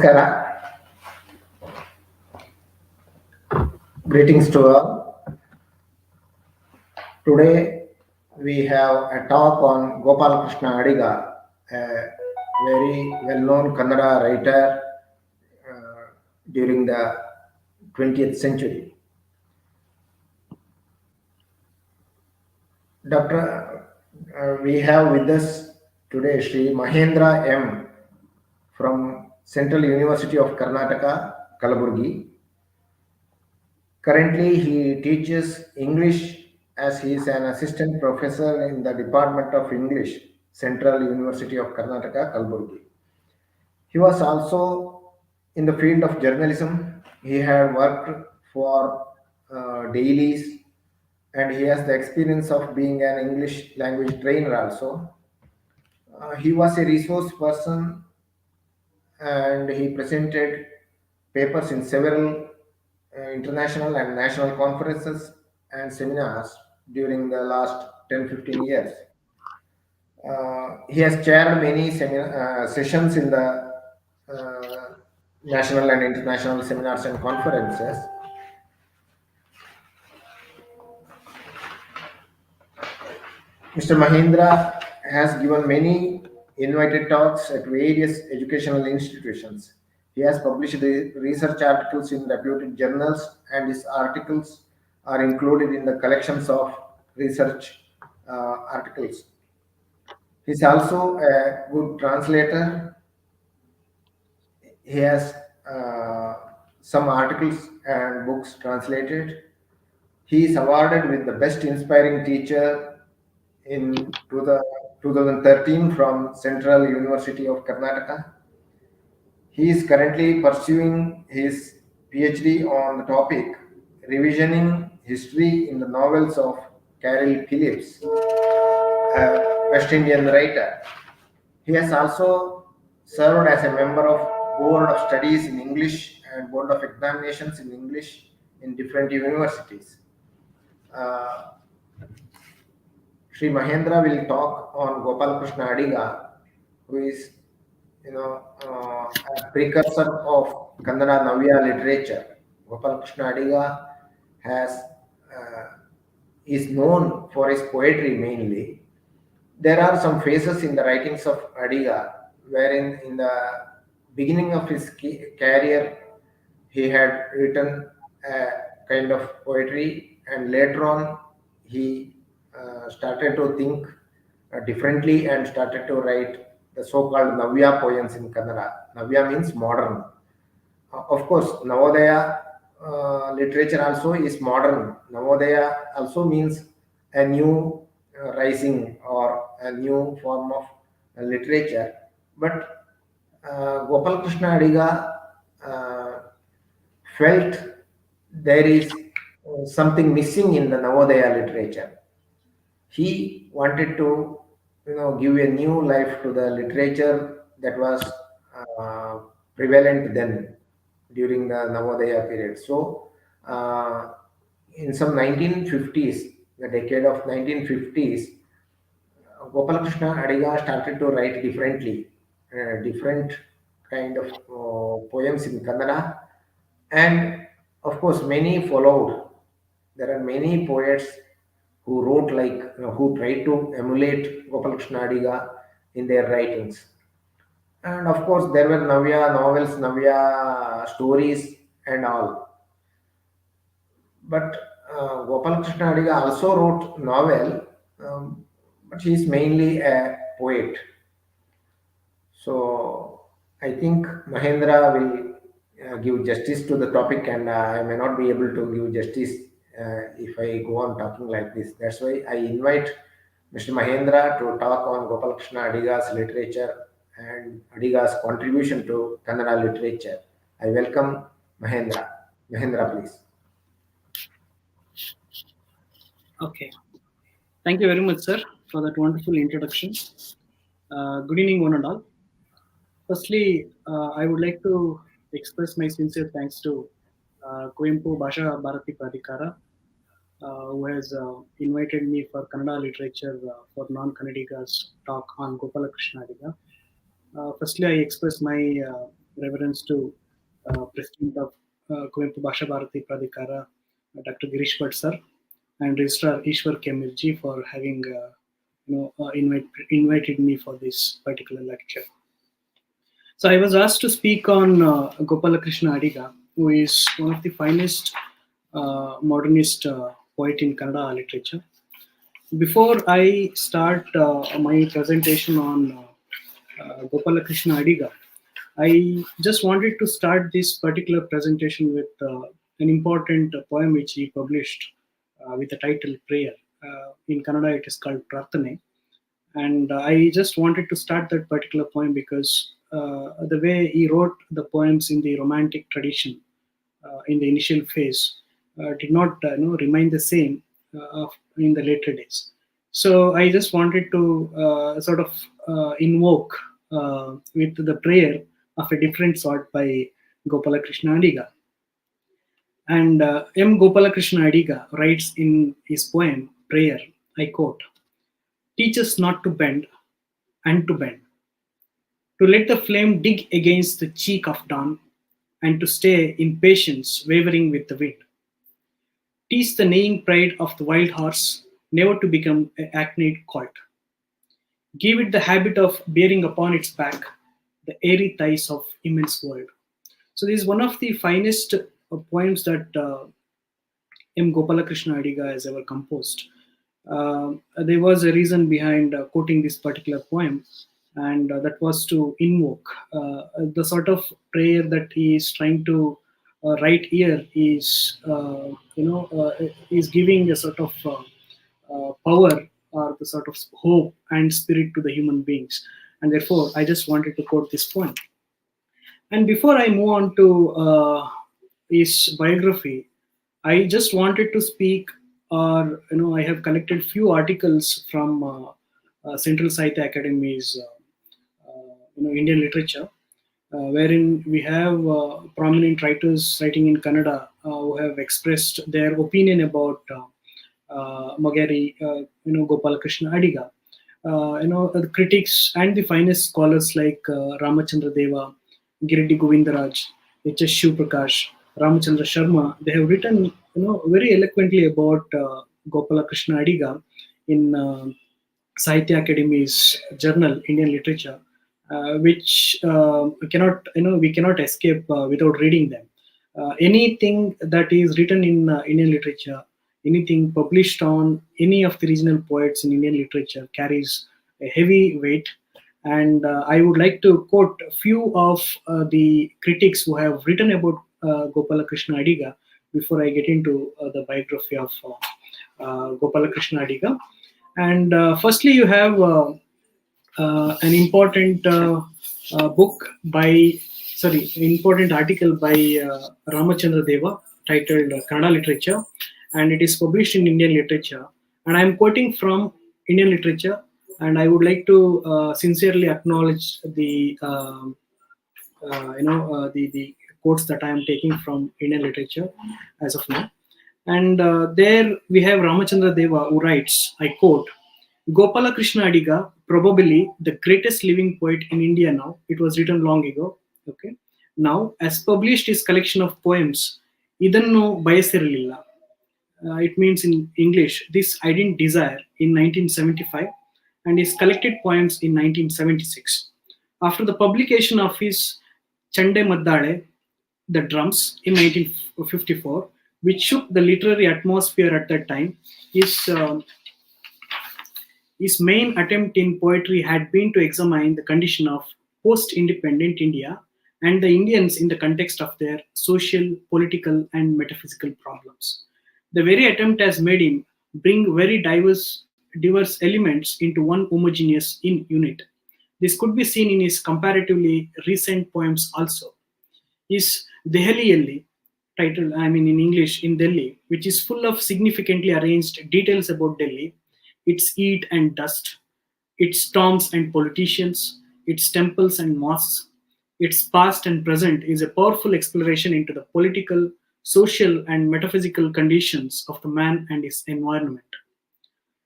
Namaskara. Greetings to all. Today we have a talk on Gopal Krishna Adiga, a very well-known Kannada writer during the 20th century. We have with us today Sri Mahendra M. from Central University of Karnataka, Kalaburgi. Currently, he teaches English as he is an assistant professor in the Department of English, Central University of Karnataka, Kalaburgi. He was also in the field of journalism. He had worked for dailies and he has the experience of being an English language trainer also. He was a resource person and he presented papers in several international and national conferences and seminars during the last 10-15 years. He has chaired many sessions in the national and international seminars and conferences. Mr. Mahindra has given many invited talks at various educational institutions. He has published research articles in reputed journals, and his articles are included in the collections of research articles. He's also a good translator. He has some articles and books translated. He is awarded with the Best Inspiring Teacher in 2013 from Central University of Karnataka. He is currently pursuing his PhD on the topic Revisioning History in the Novels of Carol Phillips, a West Indian writer. He has also served as a member of Board of Studies in English and Board of Examinations in English in different universities. Sri Mahendra will talk on Gopal Krishna Adiga, who is, a precursor of Kannada Navya literature. Gopal Krishna Adiga is known for his poetry mainly. There are some phases in the writings of Adiga wherein in the beginning of his career he had written a kind of poetry, and later on he started to think differently and started to write the so-called Navya poems in Kannada. Navya means modern. Of course, Navodaya literature also is modern. Navodaya also means a new rising or a new form of literature. But Gopal Krishna Adiga felt there is something missing in the Navodaya literature. He wanted to, give a new life to the literature that was prevalent then during the Navodaya period. So, in some 1950s, the decade of 1950s, Gopal Krishna Adiga started to write differently, different kind of poems in Kannada, and of course many followed. There are many poets who wrote like, who tried to emulate Gopal Krishna Adiga in their writings. And of course, there were Navya novels, Navya stories, and all. But Gopal Krishna Adiga also wrote novel, but he is mainly a poet. So I think Mahendra will give justice to the topic, and I may not be able to give justice if I go on talking like this. That's why I invite Mr. Mahendra to talk on Gopal Krishna Adiga's literature and Adiga's contribution to Kannada literature. I welcome Mahendra. Mahendra, please. Okay. Thank you very much, sir, for that wonderful introduction. Good evening, one and all. Firstly, I would like to express my sincere thanks to Kuempu Bhasha Bharati Pradhikara, who has invited me for Kannada literature for non-Kannadigas talk on Gopala Krishna Adiga. Firstly, I express my reverence to President of Kuvempu Bhasha Bharati Pradhikara, Dr. Girish Bhatt sir, and Registrar Ishwar Kemirji for having invited me for this particular lecture. So I was asked to speak on Gopalakrishna Adiga, who is one of the finest modernist poet in Kannada literature. Before I start my presentation on Gopalakrishna Adiga, I just wanted to start this particular presentation with an important poem which he published with the title Prayer. In Kannada, it is called Prarthane. And I just wanted to start that particular poem because the way he wrote the poems in the romantic tradition in the initial phase did not remain the same in the later days. So I just wanted to sort of invoke with the prayer of a different sort by Gopalakrishna Adiga. And M. Gopalakrishna Adiga writes in his poem Prayer, I quote, "Teach us not to bend and to bend, to let the flame dig against the cheek of dawn, and to stay in patience, wavering with the wind. Teach the neighing pride of the wild horse never to become a hackneyed colt. Give it the habit of bearing upon its back the airy thighs of immense world." So this is one of the finest poems that M. Gopalakrishna Adiga has ever composed. There was a reason behind quoting this particular poem, and that was to invoke the sort of prayer that he is trying to write here is is giving a sort of power or the sort of hope and spirit to the human beings, and therefore I just wanted to quote this poem. And before I move on to his biography, I just wanted to speak, or I have collected few articles from Central Sahitya Academy's Indian literature, wherein we have prominent writers writing in Kannada who have expressed their opinion about Magari, Gopalakrishna Adiga. The critics and the finest scholars like Ramachandra Deva, Giriddi Govindaraj, H.S. Shiv Prakash, Ramachandra Sharma, they have written very eloquently about Gopalakrishna Adiga in Sahitya Academy's journal Indian Literature, which we cannot escape without reading them. Anything that is written in Indian literature, anything published on any of the regional poets in Indian literature carries a heavy weight. And I would like to quote a few of the critics who have written about Gopalakrishna Adiga before I get into the biography of Gopalakrishna Adiga. And firstly, you have an important important article by Ramachandra Deva titled Kannada Literature, and it is published in Indian Literature. And I am quoting from Indian Literature, and I would like to sincerely acknowledge the the quotes that I am taking from Indian Literature as of now. And there we have Ramachandra Deva who writes, I quote, "Gopalakrishna Adiga, probably the greatest living poet in India now. It was written long ago. Okay. Now, has published his collection of poems, Idanno Bayasirilla. It means in English, This I Didn't Desire, in 1975, and his collected poems in 1976. After the publication of his Chande Maddale, The Drums, in 1954, which shook the literary atmosphere at that time, his main attempt in poetry had been to examine the condition of post-independent India and the Indians in the context of their social, political, and metaphysical problems. The very attempt has made him bring very diverse elements into one homogeneous unit. This could be seen in his comparatively recent poems also. His Dehali title, in English, in Delhi, which is full of significantly arranged details about Delhi, its heat and dust, its storms and politicians, its temples and mosques, its past and present, is a powerful exploration into the political, social, and metaphysical conditions of the man and his environment.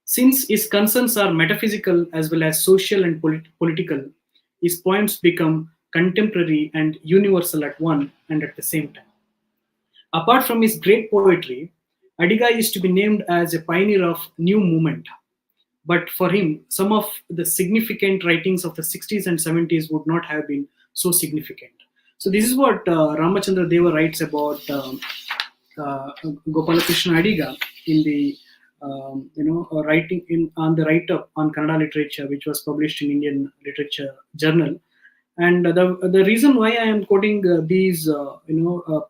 Since his concerns are metaphysical as well as social and political, his poems become contemporary, and universal at one and at the same time. Apart from his great poetry, Adiga is to be named as a pioneer of new movement. But for him, some of the significant writings of the 60s and 70s would not have been so significant. So this is what Ramachandra Deva writes about Gopalakrishna Adiga in the writing on the write-up on Kannada literature, which was published in Indian Literature Journal. And the reason why I am quoting these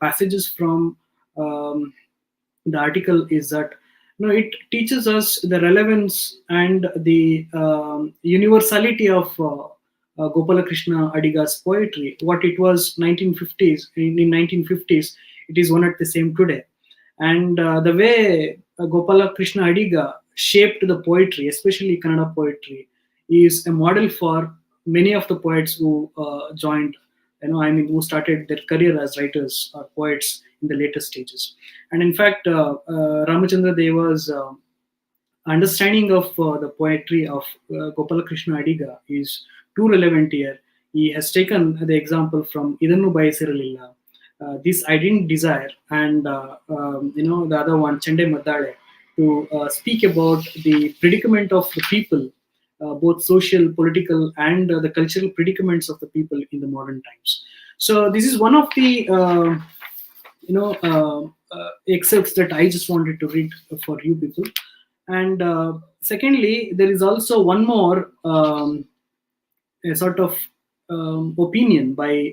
passages from the article is that it teaches us the relevance and the universality of Gopalakrishna Adiga's poetry. What it was 1950s, in 1950s, it is one at the same today. And the way Gopalakrishna Adiga shaped the poetry, especially Kannada poetry, is a model for many of the poets who joined, who started their career as writers or poets in the later stages. And in fact, Ramachandra Deva's understanding of the poetry of Gopalakrishna Adiga is too relevant here. He has taken the example from Idannu Bayasiralilla, This I Didn't Desire, and the other one, Chende Maddale, to speak about the predicament of the people, both social, political, and the cultural predicaments of the people in the modern times. So this is one of the excerpts that I just wanted to read for you people. And secondly, there is also one more a sort of opinion by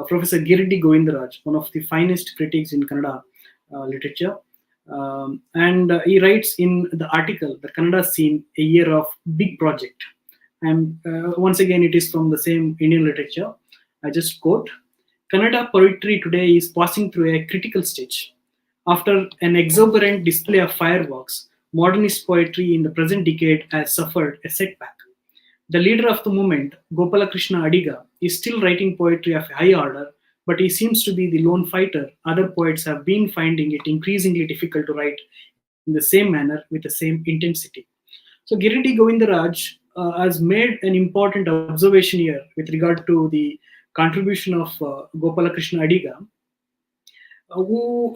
Professor Giriddi Govindaraj, one of the finest critics in Kannada literature. And he writes in the article, The Kannada Scene, a Year of Big Project. And once again, it is from the same Indian literature. I just quote, Kannada poetry today is passing through a critical stage. After an exuberant display of fireworks, modernist poetry in the present decade has suffered a setback. The leader of the movement, Gopalakrishna Adiga, is still writing poetry of a high order, but he seems to be the lone fighter. Other poets have been finding it increasingly difficult to write in the same manner with the same intensity. So Giriddi Govindaraj has made an important observation here with regard to the contribution of Gopalakrishna Adiga, who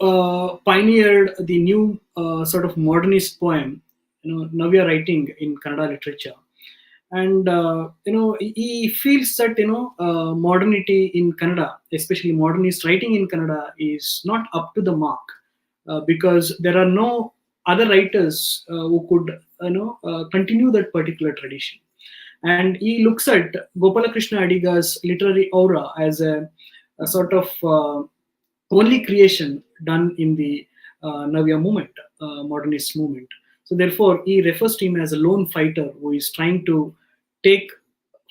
pioneered the new sort of modernist poem, Navya writing in Kannada literature. And he feels that modernity in Kannada, especially modernist writing in Kannada, is not up to the mark because there are no other writers who could continue that particular tradition. And he looks at Gopalakrishna Adiga's literary aura as a sort of only creation done in the Navya movement, modernist movement. So therefore, he refers to him as a lone fighter who is trying to take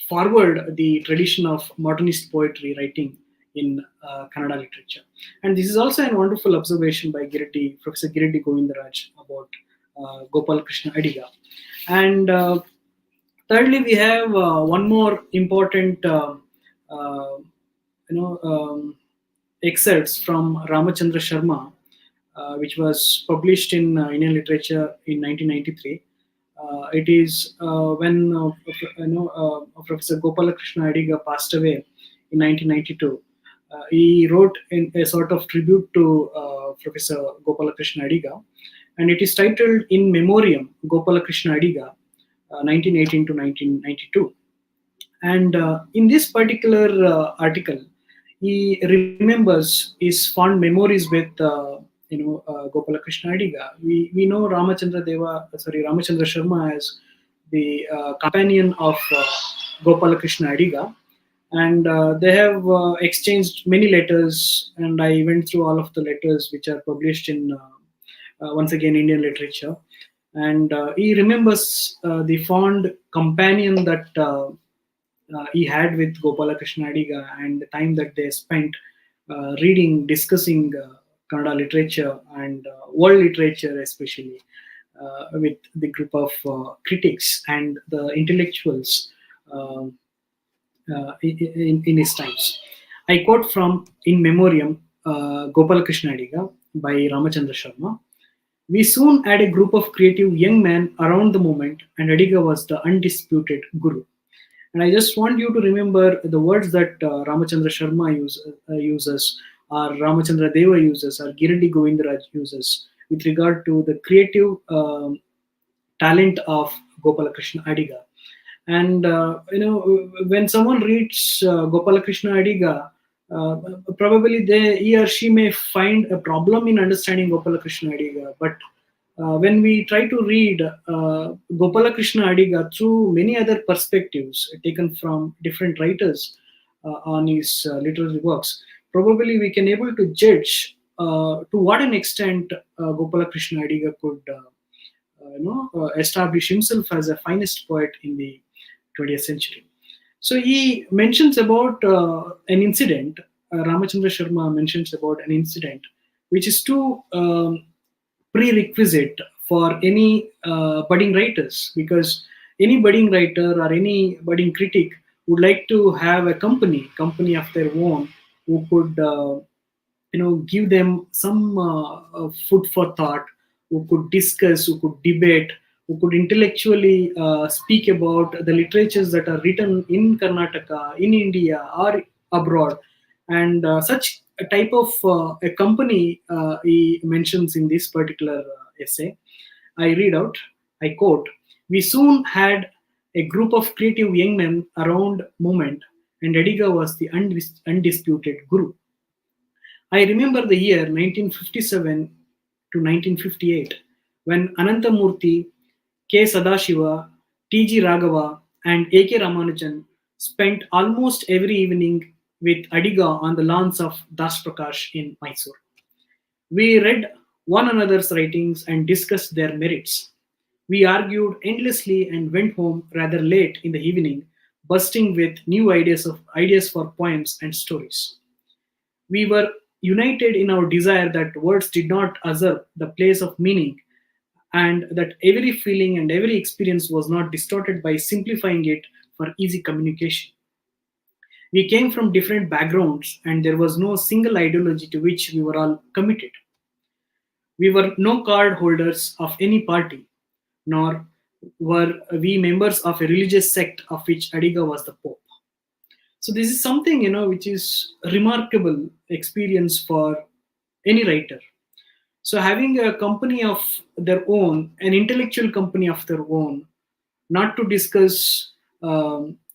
forward the tradition of modernist poetry writing in Kannada literature. And this is also a wonderful observation by Professor Giriddi Govindaraj about Gopalakrishna Adiga. And thirdly, we have one more important excerpts from Ramachandra Sharma, which was published in Indian Literature in 1993. It is when Professor Gopalakrishna Adiga passed away in 1992. He wrote in a sort of tribute to Professor Gopalakrishna Adiga, and it is titled In Memoriam Gopalakrishna Adiga, 1918 to 1992. And in this particular article, he remembers his fond memories with Gopalakrishna Adiga. We know Ramachandra Sharma as the companion of Gopalakrishna Adiga, and they have exchanged many letters, and I went through all of the letters which are published in once again Indian literature. And he remembers the fond companion that he had with Gopalakrishna Adiga, and the time that they spent reading, discussing Kannada literature and world literature, especially with the group of critics and the intellectuals in his times. I quote from In Memoriam Gopalakrishna Adiga by Ramachandra Sharma. We soon had a group of creative young men around the movement, and Adiga was the undisputed guru. And I just want you to remember the words that Ramachandra Sharma uses, or Ramachandra Deva uses, or Girindi Govindaraj uses with regard to the creative talent of Gopalakrishna Adiga. And when someone reads Gopalakrishna Adiga, probably he or she may find a problem in understanding Gopalakrishna Adiga. But when we try to read Gopalakrishna Adiga through many other perspectives taken from different writers on his literary works, probably we can able to judge to what an extent Gopalakrishna Adiga could establish himself as a finest poet in the 20th century. So he mentions about an incident. Ramachandra Sharma mentions about an incident, which is too prerequisite for any budding writers, because any budding writer or any budding critic would like to have a company of their own who could give them some food for thought, who could discuss, who could debate, who could intellectually speak about the literatures that are written in Karnataka, in India, or abroad. And such a type of a company he mentions in this particular essay. I read out, I quote, "We soon had a group of creative young men around Moment, and Adiga was the undisputed guru. I remember the year 1957 to 1958, when Anantamurthy, K. Sadashiva, T.G. Raghava, and A.K. Ramanujan spent almost every evening with Adiga on the lawns of Das Prakash in Mysore. We read one another's writings and discussed their merits. We argued endlessly and went home rather late in the evening, bursting with new ideas for poems and stories. We were united in our desire that words did not usurp the place of meaning, and that every feeling and every experience was not distorted by simplifying it for easy communication. We came from different backgrounds, and there was no single ideology to which we were all committed. We were no card holders of any party, nor were we members of a religious sect of which Adiga was the Pope. So this is something which is remarkable experience for any writer. So having a company of their own, an intellectual company of their own, not to discuss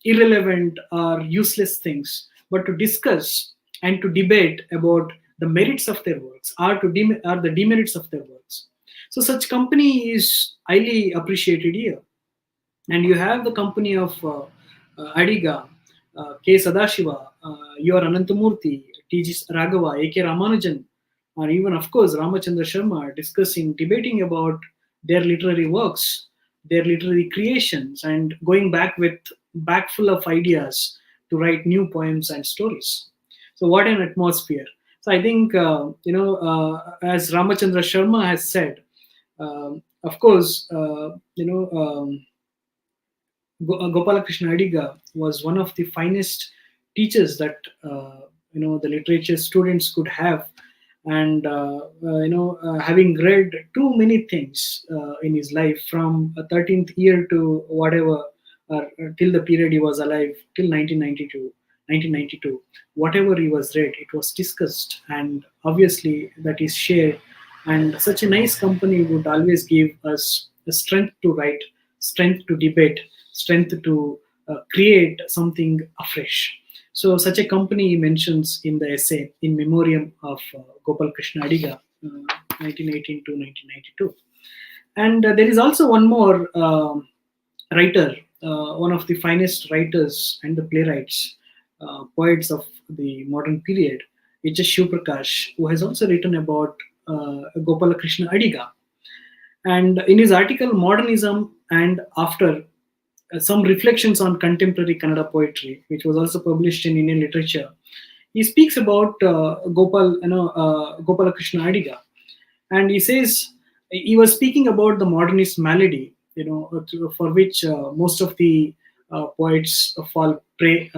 irrelevant or useless things, but to discuss and to debate about the merits of their works, or the demerits of their works. So such company is highly appreciated here. And you have the company of Adiga, K. Sadashiva, your Anantamurthy, T.G. Raghava, A.K. Ramanujan, or even, of course, Ramachandra Sharma discussing, debating about their literary works, their literary creations, and going back full of ideas to write new poems and stories. So what an atmosphere. So I think, as Ramachandra Sharma has said, of course, Gopalakrishna Adiga was one of the finest teachers that the literature students could have, and having read too many things in his life, from a 13th year to whatever, till the period he was alive, till 1992, whatever he was read, it was discussed, and obviously that is shared. And such a nice company would always give us the strength to write, strength to debate, strength to create something afresh. So such a company he mentions in the essay In Memoriam of Gopal Krishna Adiga, 1918 to 1992. And there is also one more writer, one of the finest writers and the playwrights, poets of the modern period, H.S. Shivprakash, who has also written about Gopala Krishna Adiga. And in his article Modernism and After, some reflections on contemporary Kannada poetry, which was also published in Indian Literature, he speaks about Gopala Krishna Adiga, and he says he was speaking about the modernist malady, for which most of the poets fall prey.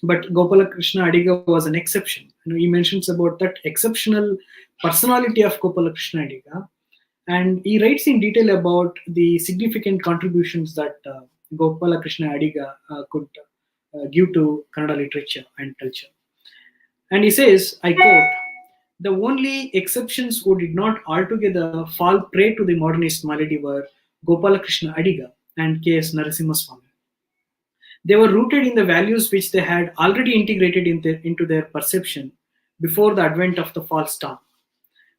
But Gopala Krishna Adiga was an exception. He mentions about that exceptional personality of Gopala Krishna Adiga, and he writes in detail about the significant contributions that Gopala Krishna Adiga could give to Kannada literature and culture. And he says, I quote, the only exceptions who did not altogether fall prey to the modernist malady were Gopala Krishna Adiga and K.S. Narasimha. They were rooted in the values which they had already integrated into their perception before the advent of the false star.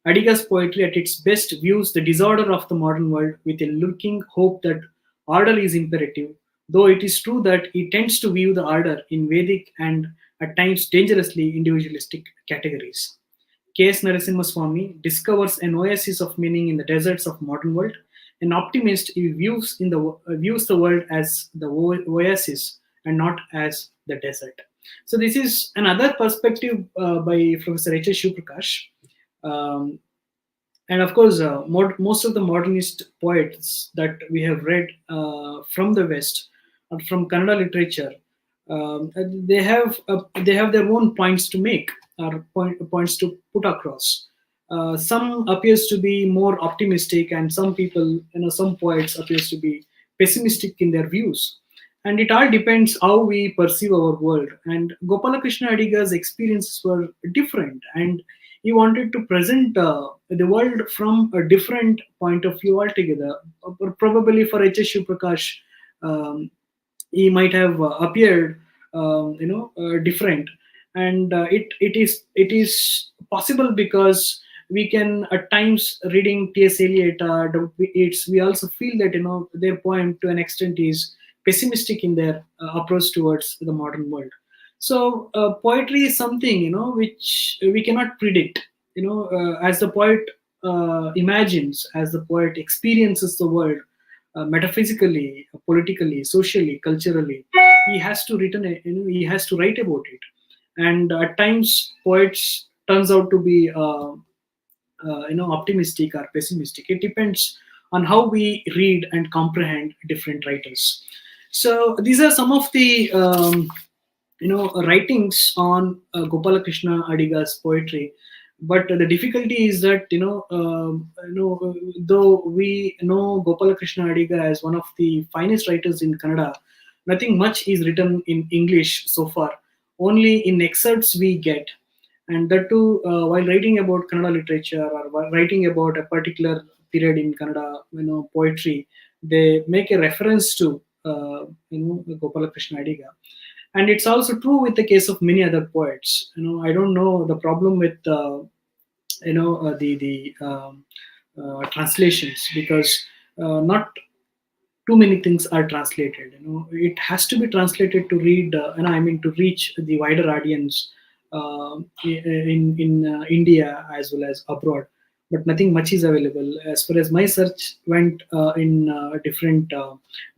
Adiga's poetry at its best views the disorder of the modern world with a lurking hope that order is imperative, though it is true that he tends to view the order in Vedic and at times dangerously individualistic categories. K.S. Narasimha discovers an oasis of meaning in the deserts of modern world. An optimist, he views the world as the oasis and not as the desert. So this is another perspective by Professor H. S. Shivprakash. Um, and of course, most of the modernist poets that we have read from the West, or from Kannada literature, they have their own points to make, or points to put across. Some appears to be more optimistic, and some people, some poets appears to be pessimistic in their views. And it all depends how we perceive our world. And Gopalakrishna Adiga's experiences were different, and he wanted to present the world from a different point of view altogether. Probably for H.S. Shivprakash, um, he might have appeared, different, and it is possible because we can at times reading T.S. Eliot, we also feel that their poem to an extent is pessimistic in their approach towards the modern world. So poetry is something which we cannot predict. As the poet imagines, as the poet experiences the world, metaphysically, politically, socially, culturally, he has to he has to write about it. And at times, poets turns out to be optimistic or pessimistic. It depends on how we read and comprehend different writers. So these are some of the writings on Gopala Krishna Adiga's poetry. But the difficulty is that though we know Gopala Krishna Adiga as one of the finest writers in Kannada, nothing much is written in English so far. Only in excerpts we get, and that too while writing about Kannada literature, or while writing about a particular period in Kannada, poetry, they make a reference to Gopala Krishna Adiga. And it's also true with the case of many other poets. I don't know the problem with translations, because not too many things are translated. It has to be translated to read, to reach the wider audience in India as well as abroad. But nothing much is available. As far as my search went in different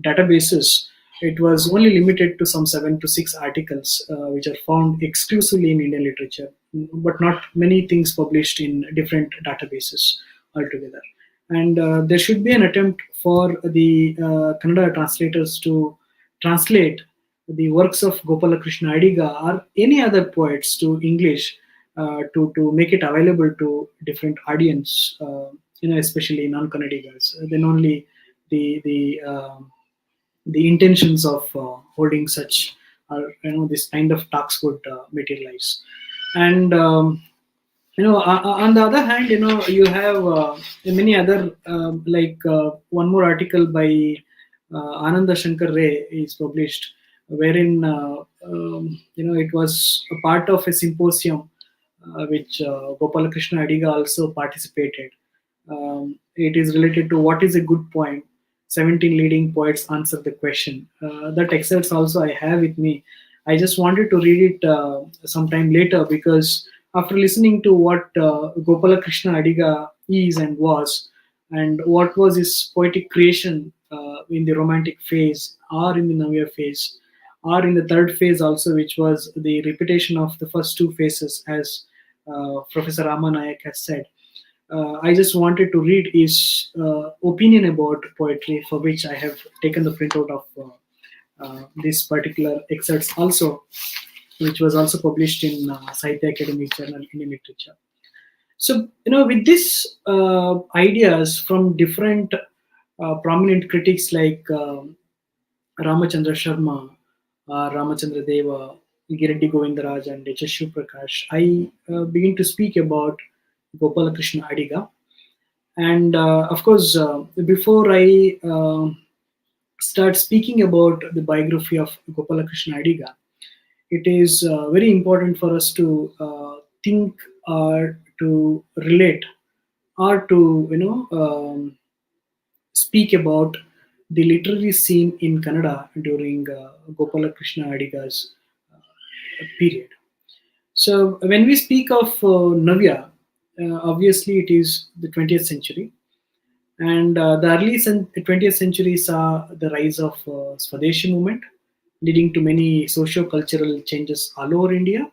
databases, it was only limited to some 7 to 6 articles which are found exclusively in Indian literature, but not many things published in different databases altogether. And there should be an attempt for the Kannada translators to translate the works of Gopala Krishna Adiga or any other poets to English, to make it available to different audience, especially non-Kannadigas. Then only the intentions of holding such, this kind of talks would materialize. And on the other hand, you have many other, one more article by Ananda Shankar Ray is published, wherein it was a part of a symposium which Gopala Krishna Adiga also participated. It is related to what is a good poem. 17 leading poets answer the question. That excerpts also I have with me. I just wanted to read it sometime later, because after listening to what Gopala Krishna Adiga is and was, and what was his poetic creation in the romantic phase, or in the Navya phase, or in the third phase also, which was the repetition of the first 2 phases, as Professor Rama Nayak has said. I just wanted to read his opinion about poetry, for which I have taken the printout of this particular excerpts also, which was also published in Sahitya Academic Journal, Indian Literature. So, with these ideas from different prominent critics like Ramachandra Sharma, Ramachandra Deva, Giriddi Govindaraj, and H.S. Shiv Prakash, I begin to speak about Gopalakrishna Adiga. And of course, before I start speaking about the biography of Gopalakrishna Adiga, it is very important for us to think or to relate or to speak about the literary scene in Kannada during Gopalakrishna Adiga's period. So when we speak of Navya, obviously it is the 20th century, and the early 20th century saw the rise of Swadeshi movement, leading to many socio-cultural changes all over India.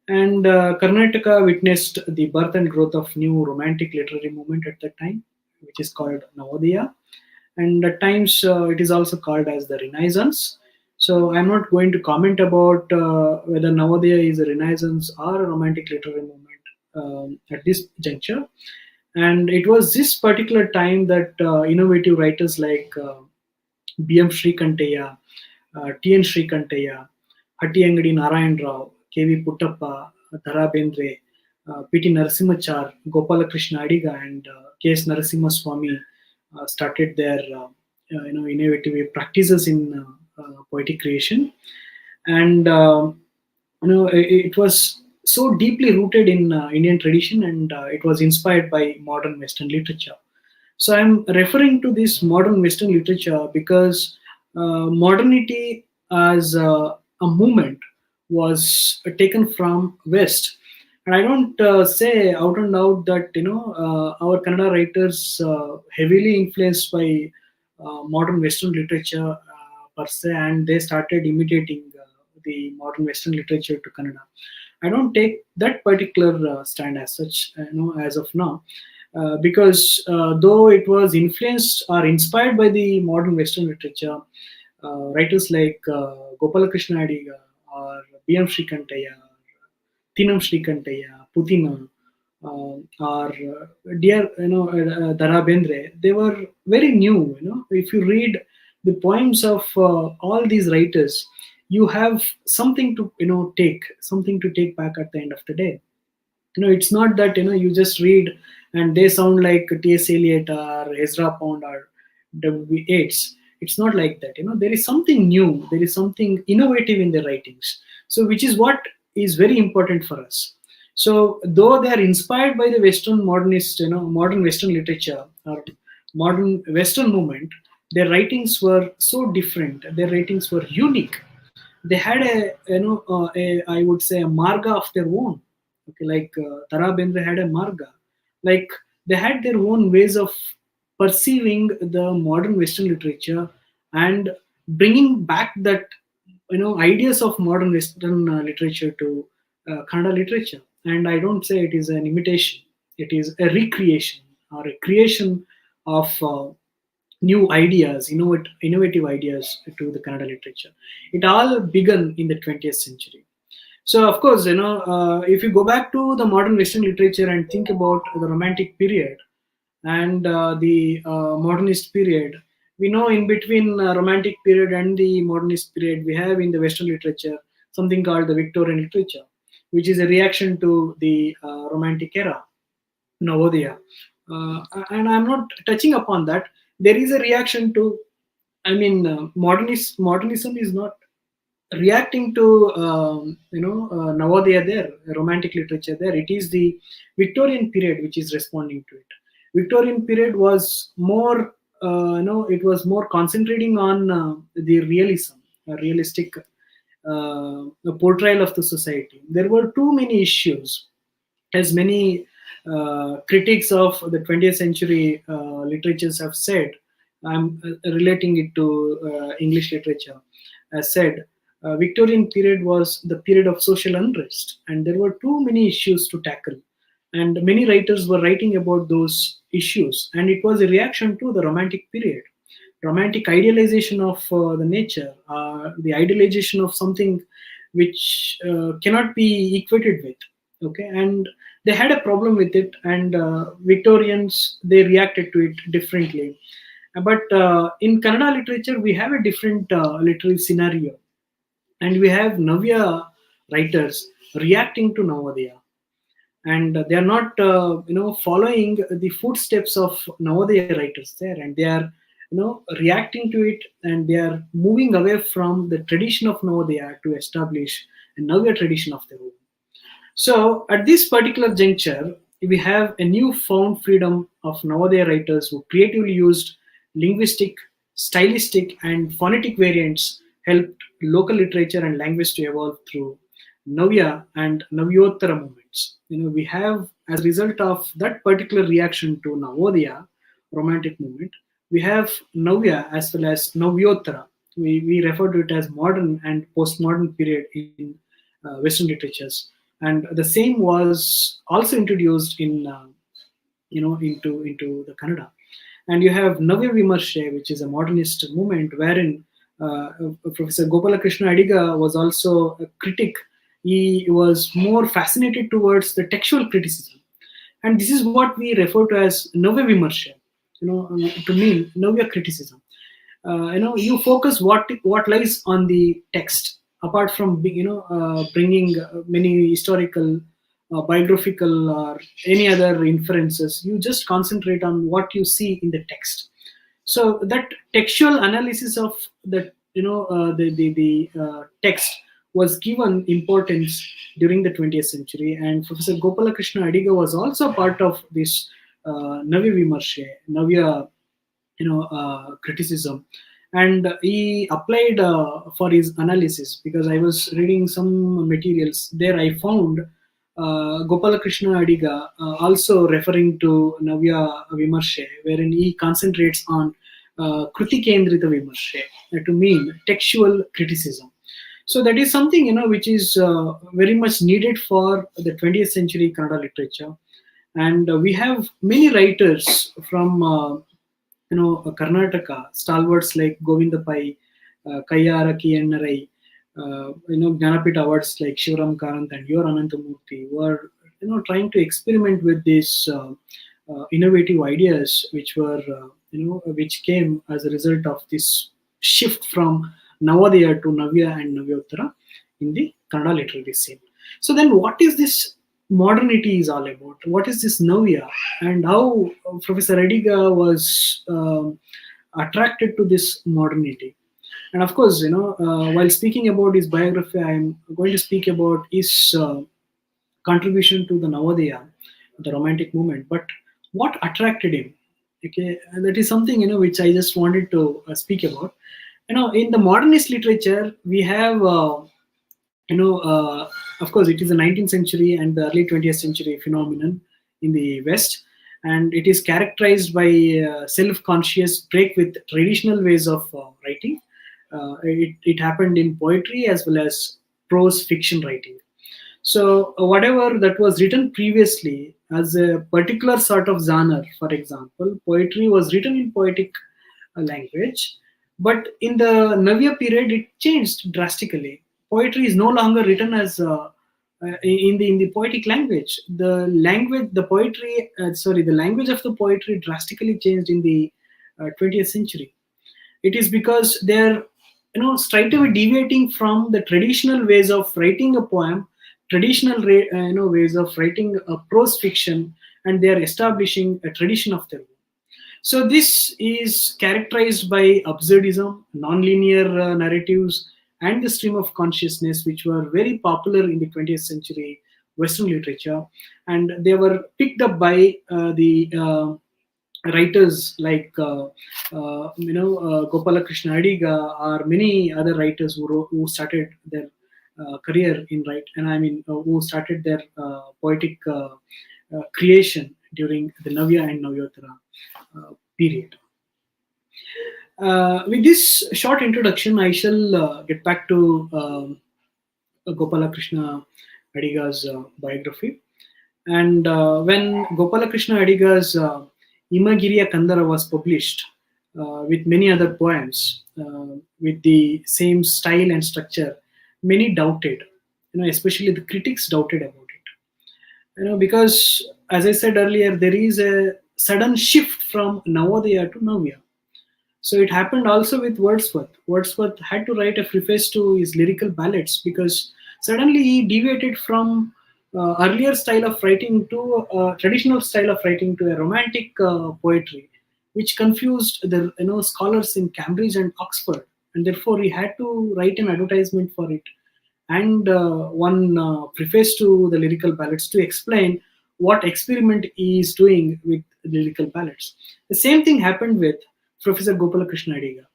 And Karnataka witnessed the birth and growth of new romantic literary movement at that time, which is called Navodaya. And at times it is also called as the Renaissance. So I'm not going to comment about whether Navodaya is a Renaissance or a romantic literary movement at this juncture. And it was this particular time that innovative writers like B.M. Shrikantaya, T.N. Shrikantaya, Hattiyangadi Narayan Rao, K.V. Puttappa, Dara Bendre, P.T. Narasimhachar, Gopalakrishna Adiga, and K.S. Narasimha Swamy started their innovative practices in poetic creation. And it was so deeply rooted in Indian tradition, and it was inspired by modern Western literature. So I'm referring to this modern Western literature because modernity as a movement was taken from West. And I don't say out and out that our Kannada writers heavily influenced by modern Western literature per se, and they started imitating the modern Western literature to Kannada. I don't take that particular stand as such, as of now, because though it was influenced or inspired by the modern Western literature, writers like Gopalakrishna Adiga or B.M. Shrikantaya, Tinam Shrikantaya, Putina, or dear Dara Bendre, they were very new. If you read the poems of all these writers, you have something to take back at the end of the day. It's not that you just read and they sound like T.S. Eliot or Ezra Pound or W. Yeats. It's not like that. There is something new, there is something innovative in their writings. So which is what is very important for us. So though they are inspired by the Western modernist, modern Western literature or modern Western movement, their writings were so different, their writings were unique. They had I would say a marga of their own. Okay, like Tara Bendre had a marga. Like they had their own ways of perceiving the modern Western literature and bringing back that ideas of modern Western literature to Kannada literature. And I don't say it is an imitation; it is a recreation or a creation of new ideas, innovative ideas to the Kannada literature. It all began in the 20th century. So, of course, if you go back to the modern Western literature and think about the Romantic period and the Modernist period, we know in between Romantic period and the Modernist period, we have in the Western literature something called the Victorian literature, which is a reaction to the Romantic era, Navodaya. And I'm not touching upon that. There is a reaction to, modernism is not reacting to Navodaya there, romantic literature there. It is the Victorian period which is responding to it. Victorian period was more, it was more concentrating on the realism, realistic portrayal of the society. There were too many issues, as many critics of the 20th century literatures have said. I'm relating it to English literature. As said, Victorian period was the period of social unrest, and there were too many issues to tackle. And many writers were writing about those issues, and it was a reaction to the Romantic period. Romantic idealization of the nature, the idealization of something which cannot be equated with. Okay, and they had a problem with it, and Victorians, they reacted to it differently. But in Kannada literature, we have a different literary scenario, and we have Navya writers reacting to Navodaya, and they are not following the footsteps of Navodaya writers there, and they are reacting to it, and they are moving away from the tradition of Navodaya to establish a Navya tradition of their own. So at this particular juncture, we have a new found freedom of Navodaya writers who creatively used linguistic, stylistic, and phonetic variants helped local literature and language to evolve through Navya and Navyottara movements. We have, as a result of that particular reaction to Navodaya romantic movement, we have Navya as well as Navyottara. We refer to it as modern and postmodern period in Western literatures, and the same was also introduced in into the Kannada. And you have Navya Vimarshe, which is a modernist movement wherein Professor Gopalakrishna Adiga was also a critic. He was more fascinated towards the textual criticism, and this is what we refer to as Navya Vimarshe. To mean Navya criticism. You focus what lies on the text, apart from bringing many historical, biographical, or any other inferences. You just concentrate on what you see in the text. So that textual analysis of the text was given importance during the 20th century, and Professor Gopalakrishna Adiga was also part of this Navya Vimarshe, Navya criticism, and he applied for his analysis, because I was reading some materials there. I found Gopalakrishna Adiga also referring to Navya Vimarshe, wherein he concentrates on Kruti Kendrita Vimarshe, to mean textual criticism. So that is something which is very much needed for the 20th century Kannada literature, and we have many writers from Karnataka, stalwarts like Govinda Pai, Kayyara Kiyannarai, Jnanapita awards like Shivaram Karant and Yor Anantamurthy, who are trying to experiment with these innovative ideas, which were which came as a result of this shift from Navodaya to Navya and Navyottara in the Kannada literary scene. So then, what is this modernity is all about? What is this Navya, and how Professor Adiga was attracted to this modernity? And of course, while speaking about his biography, I am going to speak about his contribution to the Navodaya, the Romantic movement. But what attracted him? Okay, and that is something which I just wanted to speak about. In the modernist literature, we have of course, it is the 19th century and the early 20th century phenomenon in the West, and it is characterized by self-conscious break with traditional ways of writing. It happened in poetry as well as prose fiction writing. So whatever that was written previously as a particular sort of genre, for example, poetry was written in poetic language, but in the Navya period, it changed drastically. Poetry is no longer written as in the poetic language. The language, the poetry, the language of the poetry drastically changed in the 20th century. It is because they're straight away deviating from the traditional ways of writing a poem, traditional ways of writing a prose fiction, and they are establishing a tradition of their own. So this is characterized by absurdism, non-linear narratives, and the stream of consciousness, which were very popular in the 20th century Western literature, and they were picked up by the writers like Gopalakrishna Adiga, or many other writers who started their career in who started their poetic creation during the Navya and Navyottara period. With this short introduction, I shall get back to Gopalakrishna Adiga's biography. And when Gopalakrishna Adiga's Imagiriya Kandara was published with many other poems with the same style and structure, many doubted, especially the critics doubted about it. Because as I said earlier, there is a sudden shift from Navodaya to Navya. So it happened also with Wordsworth. Wordsworth had to write a preface to his lyrical ballads because suddenly he deviated from earlier style of writing to a traditional style of writing to a romantic poetry, which confused the scholars in Cambridge and Oxford, and therefore he had to write an advertisement for it and one preface to the lyrical ballads to explain what experiment he is doing with lyrical ballads. The same thing happened with Professor Gopalakrishna Adiga.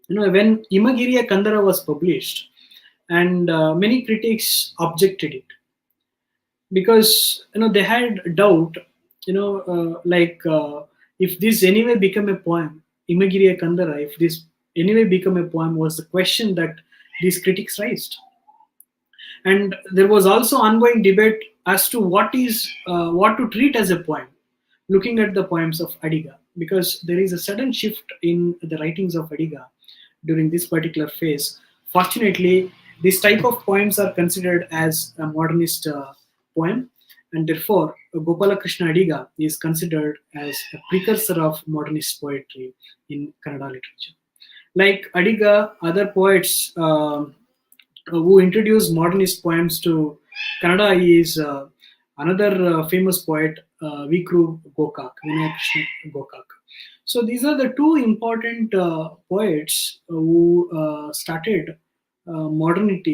When Imagiriya Kandara was published, and many critics objected it because they had doubt, if this anyway become a poem, Imagiriya Kandara, if this anyway become a poem, was the question that these critics raised. And there was also ongoing debate as to what to treat as a poem, looking at the poems of Adiga, because there is a sudden shift in the writings of Adiga during this particular phase. Fortunately, this type of poems are considered as a modernist poem, and therefore Gopalakrishna Adiga is considered as a precursor of modernist poetry in Kannada literature. Like Adiga, other poets who introduced modernist poems to Kannada is another famous poet, Vikru Gokak, Vinaya Krishna Gokak. So these are the two important poets who started modernist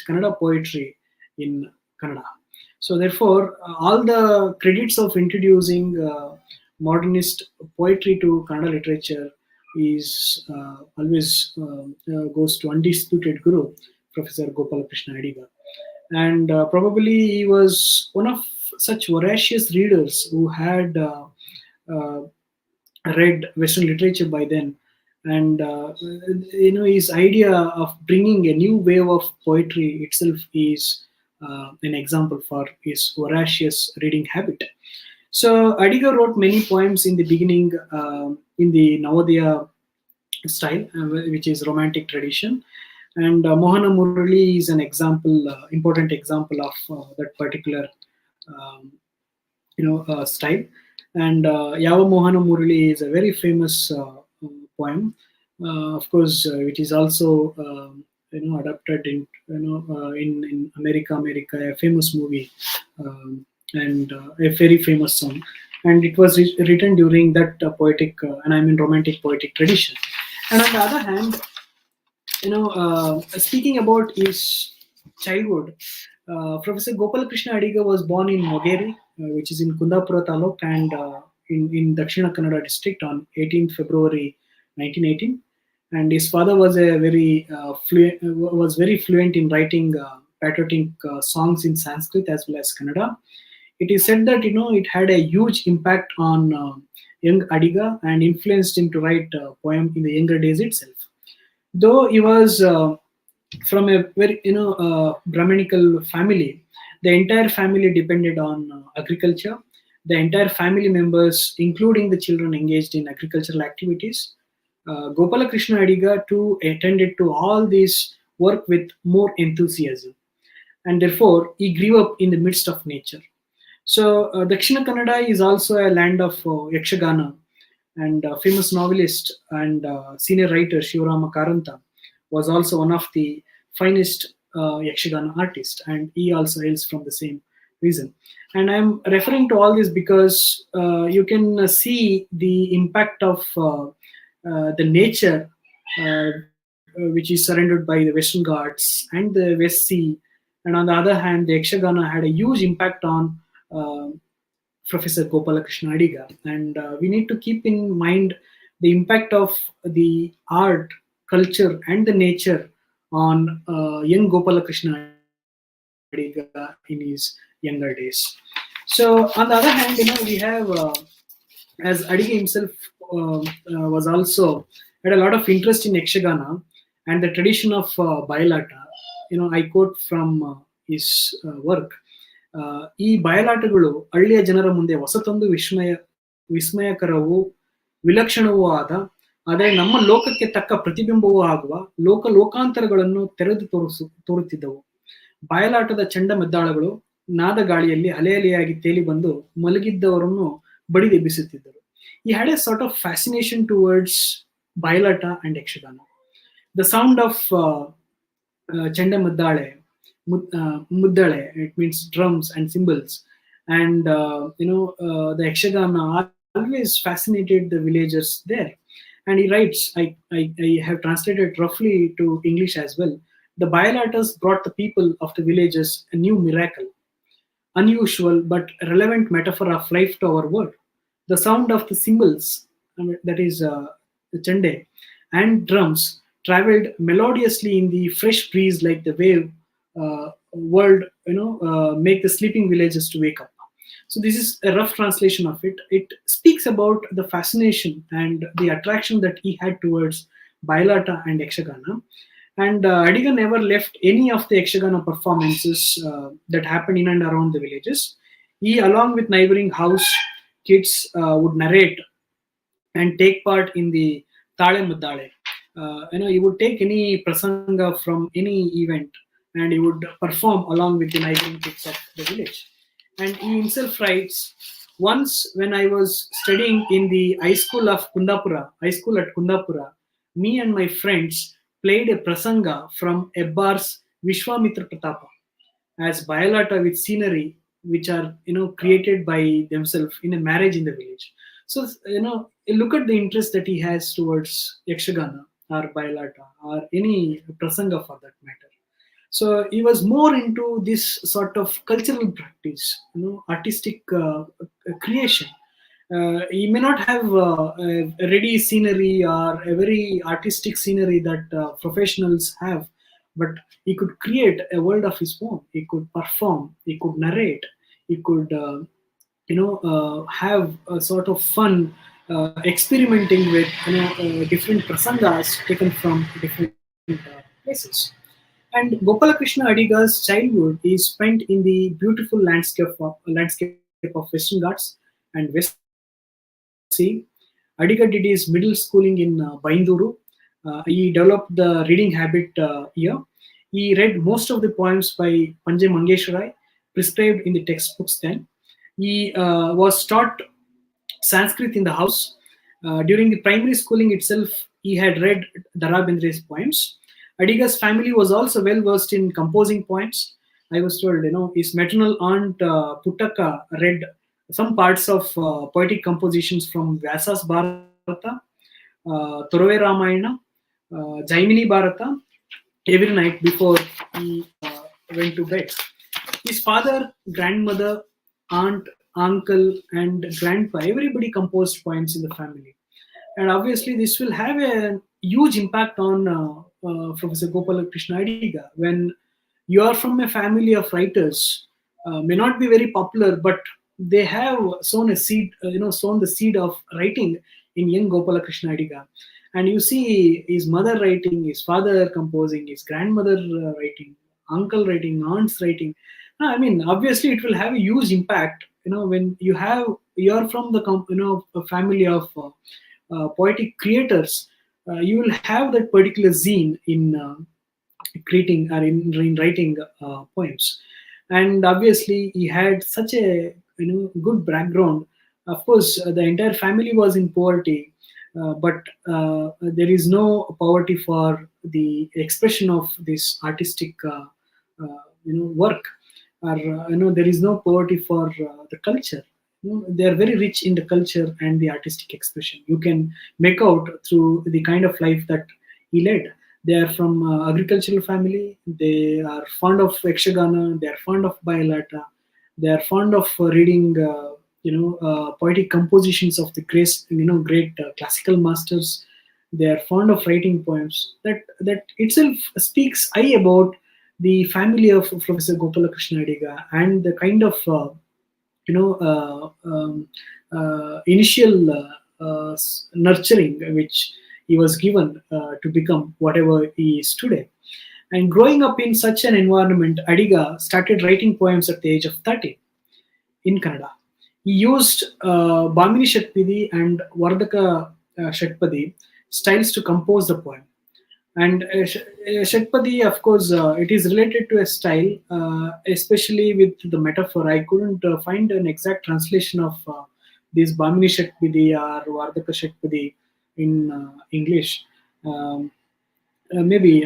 Kannada poetry in Kannada. So therefore, all the credits of introducing modernist poetry to Kannada literature is always goes to undisputed guru, Professor Gopalakrishna Adiga. And probably he was one of such voracious readers who had uh, read Western literature by then. And his idea of bringing a new wave of poetry itself is an example for his voracious reading habit. So Adiga wrote many poems in the beginning in the Navodaya style, which is romantic tradition. And Mohana Murali is an example, important example of that particular um, style. And Yava Mohana Murali is a very famous poem, of course, which is also adapted in America, a famous movie, and a very famous song. And it was written during that poetic, romantic poetic tradition. And on the other hand, speaking about his childhood, Professor Gopalakrishna Adiga was born in Mogeri, which is in Kundapura Taluk and in Dakshina Kannada district on 18th February 1918. And his father was very fluent in writing patriotic songs in Sanskrit as well as Kannada. It is said that it had a huge impact on young Adiga and influenced him to write a poem in the younger days itself. Though he was from a very Brahminical family, the entire family depended on agriculture. The entire family members, including the children, engaged in agricultural activities. Gopalakrishna Adiga too attended to all this work with more enthusiasm, and therefore he grew up in the midst of nature. So Dakshina Kannada is also a land of Yakshagana, and famous novelist and senior writer Shivarama Karanta was also one of the finest Yakshagana artists, and he also hails from the same region. And I'm referring to all this because you can see the impact of the nature which is surrounded by the Western Ghats and the West Sea. And on the other hand, the Yakshagana had a huge impact on Professor Gopalakrishna Adiga. And we need to keep in mind the impact of the art, culture, and the nature on young Gopalakrishna Adiga in his younger days. So, on the other hand, we have, as Adiga himself was also had a lot of interest in Yakshagana and the tradition of Bayalata. I quote from his work. ಈ ಬಯಲಾಟಗಳು ಹಳ್ಳಿಯ ಜನರ ಮುಂದೆ ಹೊಸತೊಂದು ವಿಸ್ಮಯಕರವೂ ವಿಲಕ್ಷಣವೂ ಆದ, ಆದರೆ ನಮ್ಮ ಲೋಕಕ್ಕೆ ತಕ್ಕ ಪ್ರತಿಬಿಂಬವೂ ಆಗುವ ಲೋಕಾಂತರಗಳನ್ನು ತೆರೆದು ತೋರುತ್ತಿದ್ದವು. ಬಯಲಾಟದ ಚಂಡಮೆದ್ದಾಳಗಳು ನಾದ ಗಾಳಿಯಲ್ಲಿ ಅಲೆಯಾಗಿ ತೇಲಿ ಬಂದು ಮಲಗಿದ್ದವರನ್ನು ಬಡಿದೆಬ್ಬಿಸುತ್ತಿದ್ದರು. he had a sort of fascination towards Bailata and Yakshagana. The sound of Chenda Muddale, Muddale, it means drums and cymbals, and the Yakshagana always fascinated the villagers there. And he writes, I have translated roughly to English as well. The Bailatas brought the people of the villages a new miracle, unusual but relevant metaphor of life to our world. The sound of the cymbals, that is the chende, and drums traveled melodiously in the fresh breeze like the wave world, make the sleeping villagers to wake up. So this is a rough translation of it. It speaks about the fascination and the attraction that he had towards Bailata and Yakshagana. And Adiga never left any of the Yakshagana performances that happened in and around the villages. He, along with neighboring house kids, would narrate and take part in the Tale Muddale. He would take any prasanga from any event and he would perform along with the neighboring kids of the village. And he himself writes, once when I was studying in the high school at Kundapura, me and my friends played a prasanga from Ebbar's Vishwamitra Pratapa as Bayalata with scenery which are created by themselves in a marriage in the village. So look at the interest that he has towards Yakshagana or Bayalata or any prasanga for that matter. So he was more into this sort of cultural practice, artistic creation. He may not have a ready scenery or a very artistic scenery that professionals have, but he could create a world of his own. He could perform, he could narrate, he could have a sort of fun experimenting with different prasangas taken from different places. And Gopalakrishna Adiga's childhood is spent in the beautiful landscape of Western Ghats and West Sea. Adiga did his middle schooling in Bainduru. He developed the reading habit here. He read most of the poems by Panjay Mangeshwarai, prescribed in the textbooks then. He was taught Sanskrit in the house. During the primary schooling itself, he had read Dara Bendre's poems. Adiga's family was also well versed in composing poems. I was told, his maternal aunt Puttaka read some parts of poetic compositions from Vyasa's Bharata, Torove Ramayana, Jaimini Bharata every night before he went to bed. His father, grandmother, aunt, uncle, and grandpa, everybody composed poems in the family. And obviously, this will have a huge impact on Professor Gopalakrishna Adiga. When you are from a family of writers, may not be very popular, but they have sown a seed, sown the seed of writing in young Gopalakrishna Adiga. And you see his mother writing, his father composing, his grandmother writing, uncle writing, aunts writing. I mean, obviously, it will have a huge impact. When you're from the a family of poetic creators, you will have that particular zine in creating or in writing poems. And obviously, he had such a good background. Of course, the entire family was in poverty, but there is no poverty for the expression of this artistic work, or there is no poverty for the culture. They are very rich in the culture and the artistic expression. You can make out through the kind of life that he led. They are from agricultural family. They are fond of Yakshagana. They are fond of Bayalata. They are fond of reading, poetic compositions of the great classical masters. They are fond of writing poems. That itself speaks high about the family of Professor Gopalakrishna Adiga and the kind of initial nurturing which he was given to become whatever he is today. And growing up in such an environment, Adiga started writing poems at the age of 30 in Kannada. He used Bhamini Shatpadi and Vardaka Shatpadi styles to compose the poem. And Shatpadi, of course, it is related to a style, especially with the metaphor. I couldn't find an exact translation of this Bamini Shatpidi or Vardaka Shatpidi in English. Maybe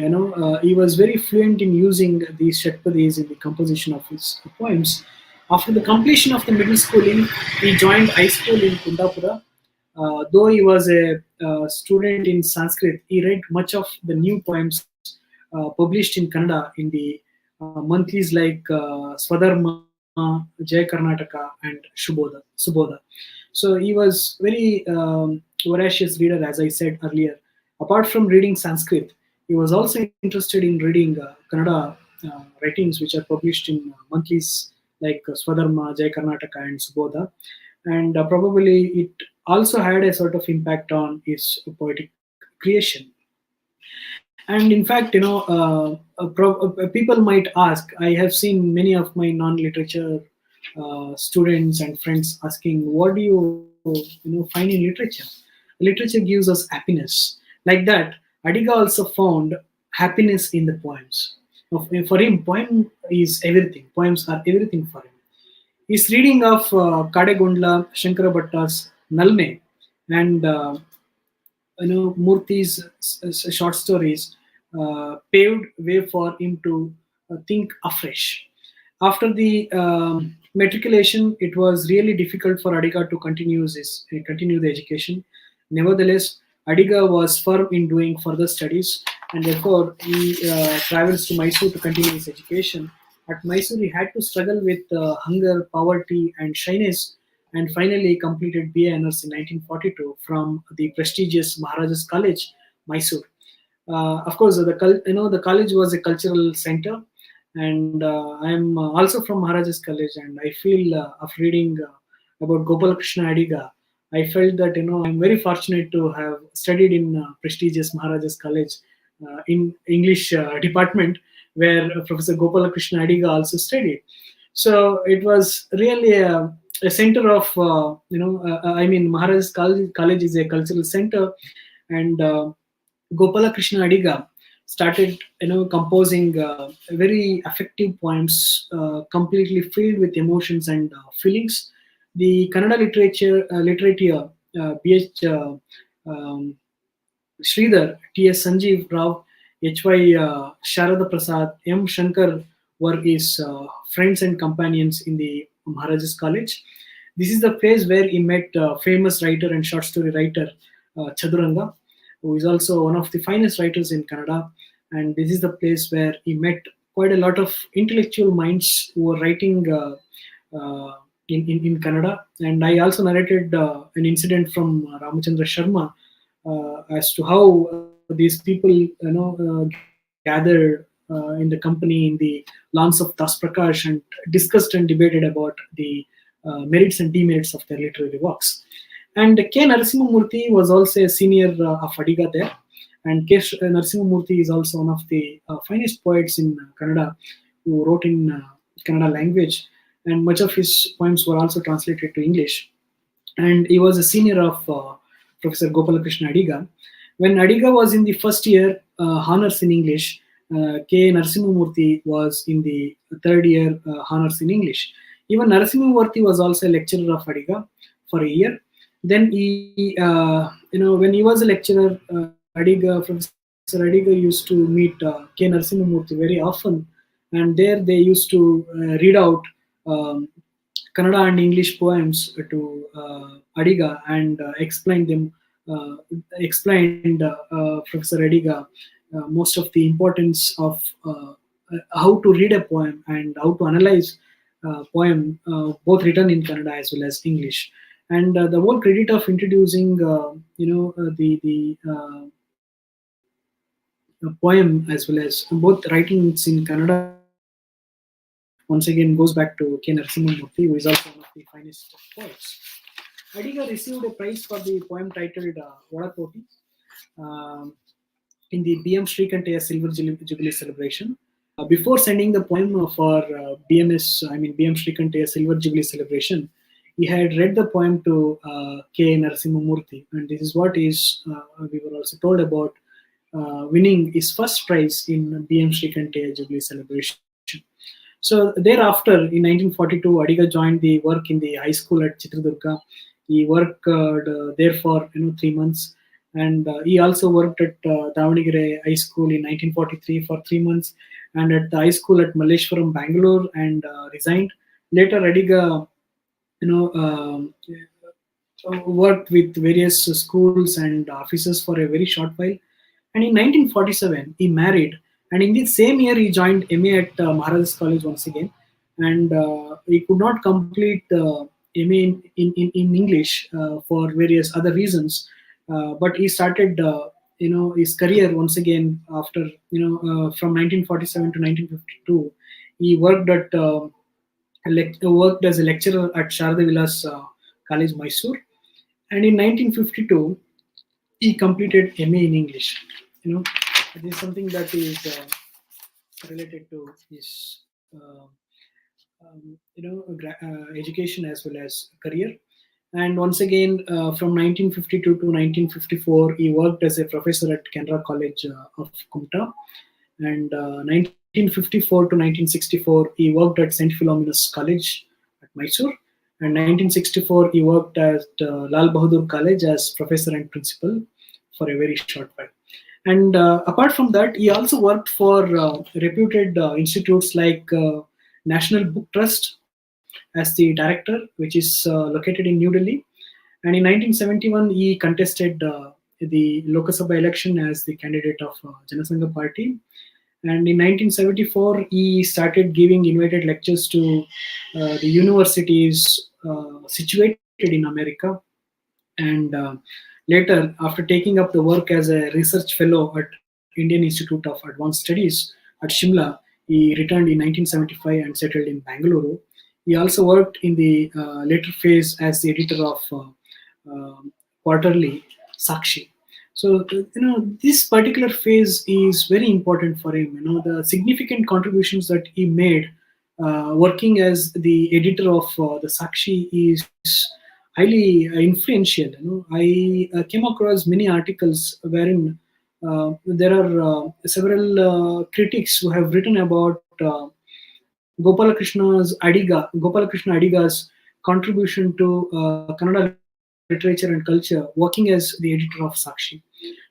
he was very fluent in using these Shatpadis in the composition of his poems. After the completion of the middle schooling, he joined high school in Kundapura. Though he was a student in Sanskrit, he read much of the new poems published in Kannada in the monthlies like Swadharma, Jai Karnataka, and Subodha. So he was very voracious reader, as I said earlier. Apart from reading Sanskrit, he was also interested in reading Kannada writings which are published in monthlies like Swadharma, Jai Karnataka, and Subodha. And probably it also had a sort of impact on his poetic creation. And in fact, people might ask, I have seen many of my non-literature students and friends asking, what do you find in literature? Literature gives us happiness. Like that, Adiga also found happiness in the poems. For him, poem is everything. Poems are everything for him. His reading of Kadegundla, Shankara Bhatta's Nalme, and Murthy's short stories paved way for him to think afresh. After the matriculation, it was really difficult for Adiga to continue the education. Nevertheless, Adiga was firm in doing further studies, and therefore he travels to Mysore to continue his education. At Mysore, he had to struggle with hunger, poverty, and shyness, and finally completed BA Honors in 1942 from the prestigious Maharajas College, Mysore. Of course, the college was a cultural center, and I am also from Maharajas College, and I feel of reading about Gopalakrishna Adiga, I felt that I'm very fortunate to have studied in prestigious Maharajas College in English department, where Professor Gopalakrishna Adiga also studied. So it was really a center of Maharajas College is a cultural center, and Gopalakrishna Adiga started composing very effective poems, completely filled with emotions and feelings. The Kannada literature, B.H. Sridhar, T.S. Sanjeev Rao, H.Y. Sharada Prasad, M. Shankar were his friends and companions in the Maharajas College. This is the place where he met famous writer and short story writer Chaduranga, who is also one of the finest writers in Kannada. And this is the place where he met quite a lot of intellectual minds who were writing in Kannada. And I also narrated an incident from Ramachandra Sharma as to how these people gathered in the company in the lawns of Das Prakash and discussed and debated about the merits and demerits of their literary works. And K. Narasimhamurthy was also a senior of Adiga there. And K. Narasimhamurthy is also one of the finest poets in Kannada who wrote in Kannada language. And much of his poems were also translated to English. And he was a senior of Professor Gopalakrishna Adiga. When Adiga was in the first year honors in English, K. Narasimhamurthy was in the third year honors in English. Even Narasimhamurthy was also a lecturer of Adiga for a year. Then he, when he was a lecturer, Professor Adiga used to meet K. Narasimhamurthy very often, and there they used to read out Kannada and English poems to Adiga and explained Professor Adiga most of the importance of how to read a poem and how to analyze poem, both written in Kannada as well as English. And the whole credit of introducing the poem as well as both writings in Kannada once again goes back to K. Narasimhamurthy, who is also one of the finest poets. Adiga received a prize for the poem titled Vadakoti in the B.M. Srikanteya Silver Jubilee celebration. Before sending the poem for B.M. Srikanteya Silver Jubilee celebration, he had read the poem to K. Narasimhamurthy, and this is what we were also told about winning his first prize in B.M. Srikanteya Jubilee celebration. So thereafter, in 1942, Adiga joined the work in the high school at Chitradurga. He worked there for 3 months, and he also worked at Davanagere High School in 1943 for 3 months, and at the high school at Malleshwaram, Bangalore, and resigned. Later, Adiga, you know, worked with various schools and offices for a very short while. And in 1947, he married. And in the same year, he joined MA at Maharajas College once again. And he could not complete MA in English for various other reasons. But he started, his career once again after, from 1947 to 1952. He worked worked as a lecturer at Sharada Vilas College, Mysore, and in 1952 he completed MA in English. This is something that is related to his education as well as career. And once again, from 1952 to 1954, he worked as a professor at Canara College of Kumta. And 1954 to 1964, he worked at St. Philomena's College at Mysore. And 1964, he worked at Lal Bahadur College as professor and principal for a very short while. And apart from that, he also worked for reputed institutes like National Book Trust as the director, which is located in New Delhi. And in 1971, he contested the Lok Sabha election as the candidate of Janasangha Party. And in 1974, he started giving invited lectures to the universities situated in America. And later, after taking up the work as a research fellow at Indian Institute of Advanced Studies at Shimla, he returned in 1975 and settled in Bangalore. He also worked in the later phase as the editor of quarterly Sakshi. So, this particular phase is very important for him. The significant contributions that he made working as the editor of the Sakshi is highly influential. I came across many articles wherein there are several critics who have written about Gopalakrishna Adiga's contribution to Kannada literature and culture, working as the editor of Sakshi.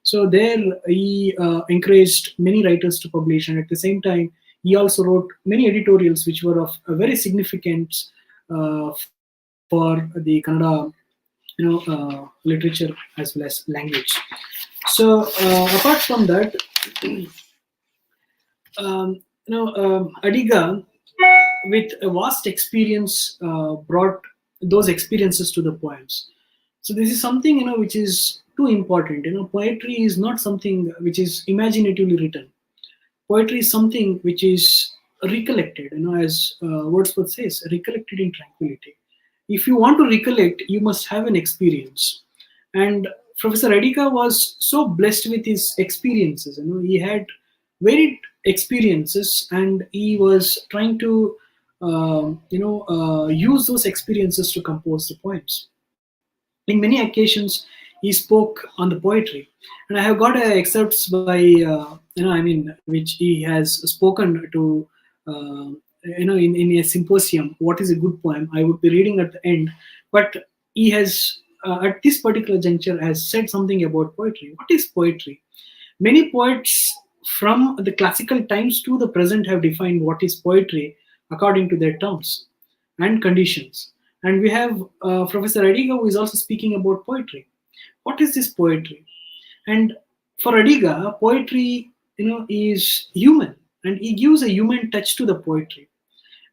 So there he encouraged many writers to publish, and at the same time he also wrote many editorials which were of a very significance for the Kannada literature as well as language. So apart from that, Adiga, with a vast experience, brought those experiences to the poems. So this is something which is too important. Poetry is not something which is imaginatively written. Poetry is something which is recollected. As Wordsworth says, recollected in tranquility. If you want to recollect, you must have an experience. And Professor Adiga was so blessed with his experiences. He had varied experiences, and he was trying to use those experiences to compose the poems. In many occasions, he spoke on the poetry, and I have got excerpts by which he has spoken to in a symposium. What is a good poem? I would be reading at the end, but he has at this particular juncture has said something about poetry. What is poetry? Many poets from the classical times to the present have defined what is poetry according to their terms and conditions. And we have Professor Adiga, who is also speaking about poetry. What is this poetry? And for Adiga, poetry, is human, and he gives a human touch to the poetry.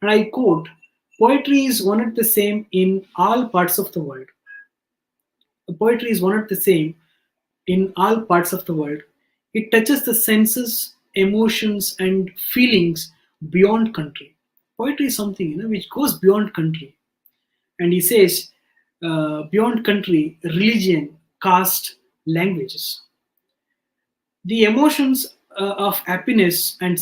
And I quote, "Poetry is one and the same in all parts of the world. Poetry is one and the same in all parts of the world. It touches the senses, emotions, and feelings beyond country." Poetry is something which goes beyond country. And he says, beyond country, religion, caste, languages. The emotions of happiness and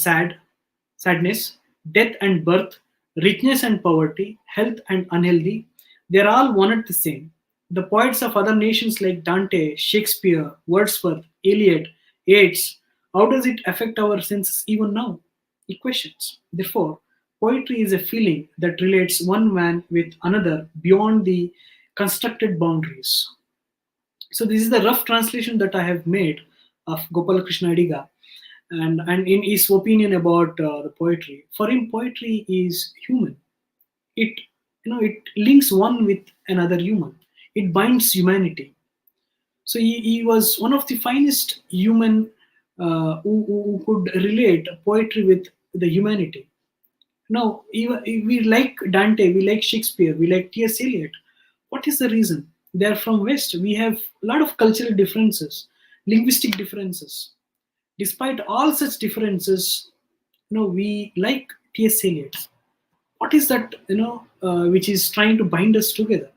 sadness, death and birth, richness and poverty, health and unhealthy, they're all one and the same. The poets of other nations like Dante, Shakespeare, Wordsworth, Eliot, Yeats, how does it affect our senses even now? He questions. Therefore, poetry is a feeling that relates one man with another beyond the constructed boundaries. So this is the rough translation that I have made of Gopalakrishna Adiga, and in his opinion about the poetry. For him, poetry is human. It it links one with another human. It binds humanity. So he was one of the finest human who could relate poetry with the humanity. Now, we like Dante, we like Shakespeare, we like T.S. Eliot. What is the reason? They are from West. We have a lot of cultural differences, linguistic differences. Despite all such differences, we like T.S. Eliot. What is that, which is trying to bind us together?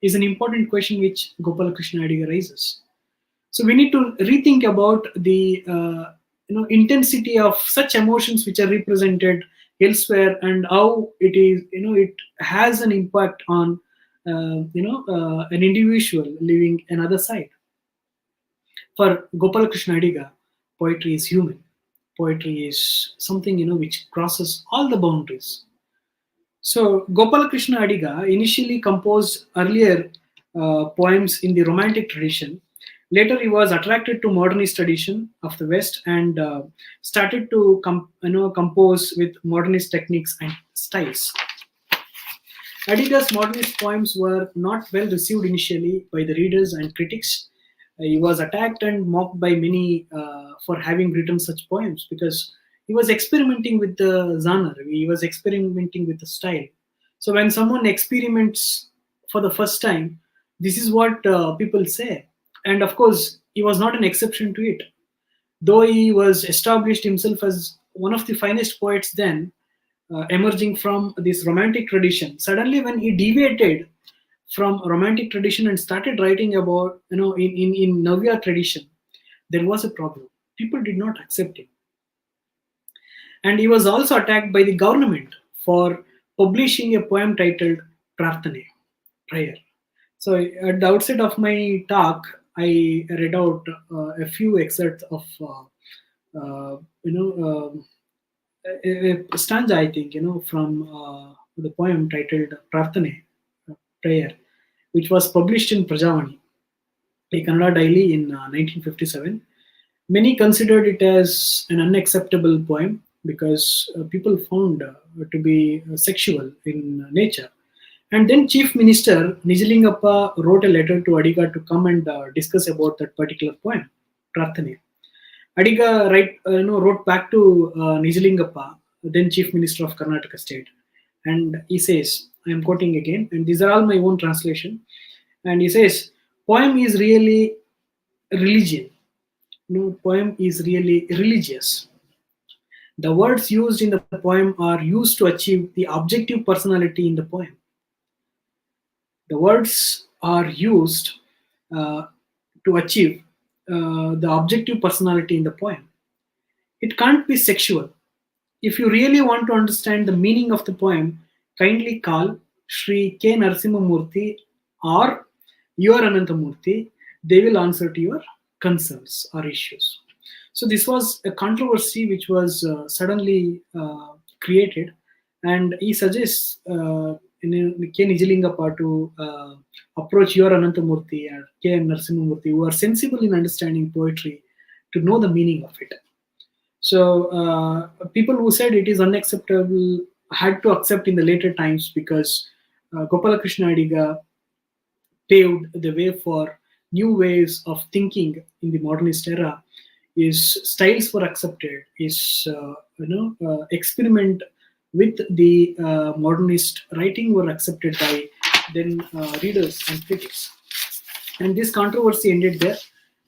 Is an important question which Gopalakrishna Adiga raises. So we need to rethink about the intensity of such emotions which are represented elsewhere, and how it is it has an impact on an individual living another side. For Gopalakrishna Adiga, poetry is human. Poetry is something which crosses all the boundaries. So Gopalakrishna Adiga initially composed earlier poems in the Romantic tradition. Later, he was attracted to modernist tradition of the West and started to compose with modernist techniques and styles. Adiga's modernist poems were not well received initially by the readers and critics. He was attacked and mocked by many for having written such poems because he was experimenting with the genre, he was experimenting with the style. So when someone experiments for the first time, this is what people say. And of course, he was not an exception to it. Though he was established himself as one of the finest poets then, emerging from this romantic tradition, suddenly when he deviated from romantic tradition and started writing about in Navya tradition, there was a problem. People did not accept him, and he was also attacked by the government for publishing a poem titled Prarthane, prayer. So at the outset of my talk, I read out a few excerpts of a stanza, I think, from the poem titled Prarthane, prayer, which was published in Prajavani, a Kannada daily in 1957. Many considered it as an unacceptable poem because people found to be sexual in nature. And then Chief Minister Nijalingappa wrote a letter to Adiga to come and discuss about that particular poem, Prarthane. Adiga wrote back to Nijalingappa, then Chief Minister of Karnataka State, and he says, I am quoting again, and these are all my own translation. And he says, poem is really religion. Poem is really religious. The words used in the poem are used to achieve the objective personality in the poem. The words are used to achieve the objective personality in the poem. It can't be sexual. If you really want to understand the meaning of the poem, kindly call Sri K. Narasimhamurthy or your Anantamurthy. They will answer to your concerns or issues. So this was a controversy which was suddenly created, and he suggests K. Nijalingappa to approach your Anantamurthy or K. Narasimhamurthy, who are sensible in understanding poetry, to know the meaning of it. So people who said it is unacceptable had to accept in the later times because Gopalakrishna Adiga paved the way for new ways of thinking in the modernist era. His styles were accepted. His experiment with the modernist writing were accepted by then readers and critics. And this controversy ended there.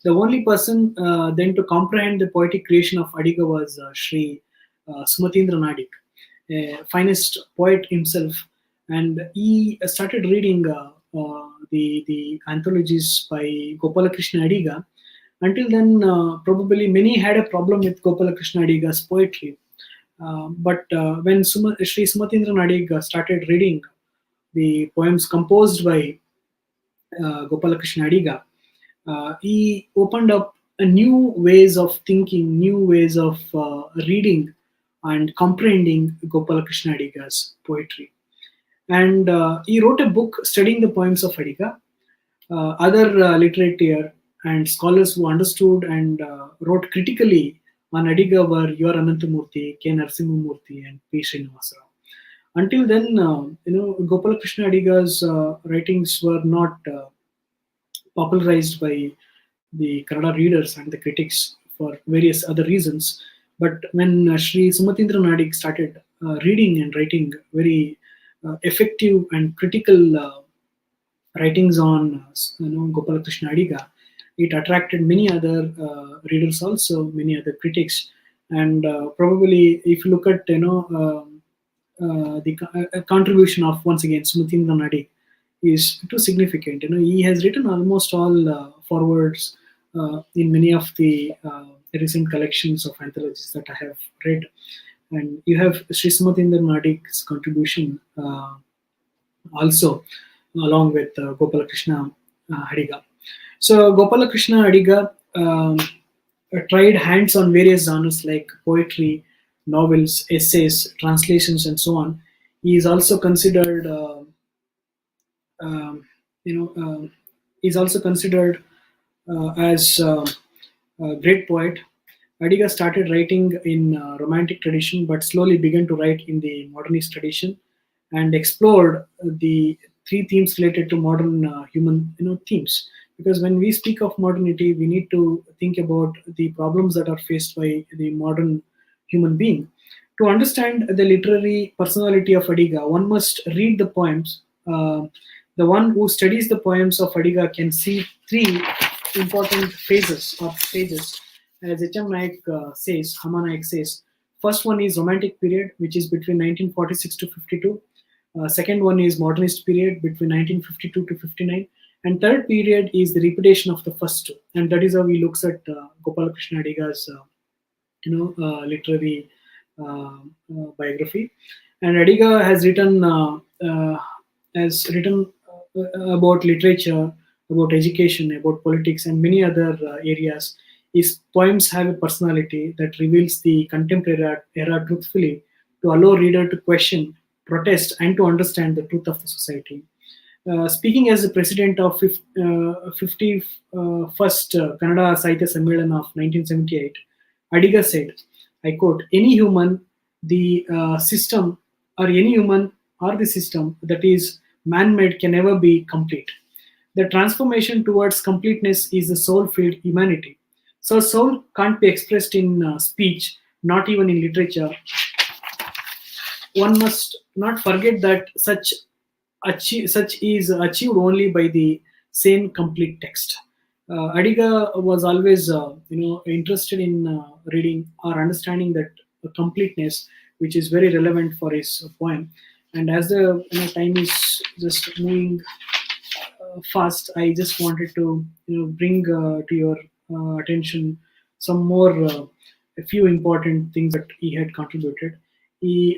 The only person then to comprehend the poetic creation of Adiga was Sri Sumatindra Nadik, a finest poet himself, and he started reading the anthologies by Gopalakrishna Adiga. Until then, probably many had a problem with Gopalakrishna Adiga's poetry. But when Sri Sumatindra Nadik started reading the poems composed by Gopalakrishna Adiga, he opened up a new ways of thinking, new ways of reading and comprehending Gopalakrishna Adiga's poetry. and he wrote a book studying the poems of Adiga. Other literature and scholars who understood and wrote critically on Adiga were U.R. Anantamurthy, K. Narasimhamurthy, and P. Srinivasa Rao. Until then, Gopalakrishna Adiga's writings were not popularized by the Kannada readers and the critics for various other reasons. But when Sri Sumatindra Nadik started reading and writing very effective and critical writings on Gopalakrishna Adiga, it attracted many other readers also, many other critics, and probably if you look at the contribution of once again Sumatindra Nadik is too significant. He has written almost all forwards in many of the recent collections of anthologies that I have read, and you have Sri Sumatindra Nadik's contribution also along with Gopalakrishna Adiga. So Gopalakrishna Adiga tried hands on various genres like poetry, novels, essays, translations, and so on. He is also considered, he's also considered as a great poet. Adiga started writing in romantic tradition, but slowly began to write in the modernist tradition, and explored the three themes related to modern human themes. Because when we speak of modernity, we need to think about the problems that are faced by the modern human being. To understand the literary personality of Adiga, one must read the poems. The one who studies the poems of Adiga can see three important phases or stages. As H.M. Naik says, Hama Naik says, first one is romantic period, which is between 1946 to 52. Second one is modernist period between 1952 to 59. And third period is the repetition of the first two. And that is how he looks at Gopalakrishna Adiga's literary biography. And Adiga has written about literature, about education, about politics, and many other areas. His poems have a personality that reveals the contemporary era truthfully to allow reader to question, protest, and to understand the truth of the society. Speaking as the president of 51st Kannada Sahitya Sammelana of 1978, Adiga said, I quote, any human, the system, or any human or the system that is man-made can never be complete. The transformation towards completeness is the soul-filled humanity. So soul can't be expressed in speech, not even in literature. One must not forget that such is achieved only by the same complete text. Adiga was always, interested in reading or understanding that completeness, which is very relevant for his poem. And as the time is just moving fast, I just wanted to bring to your attention some more a few important things that he had contributed. He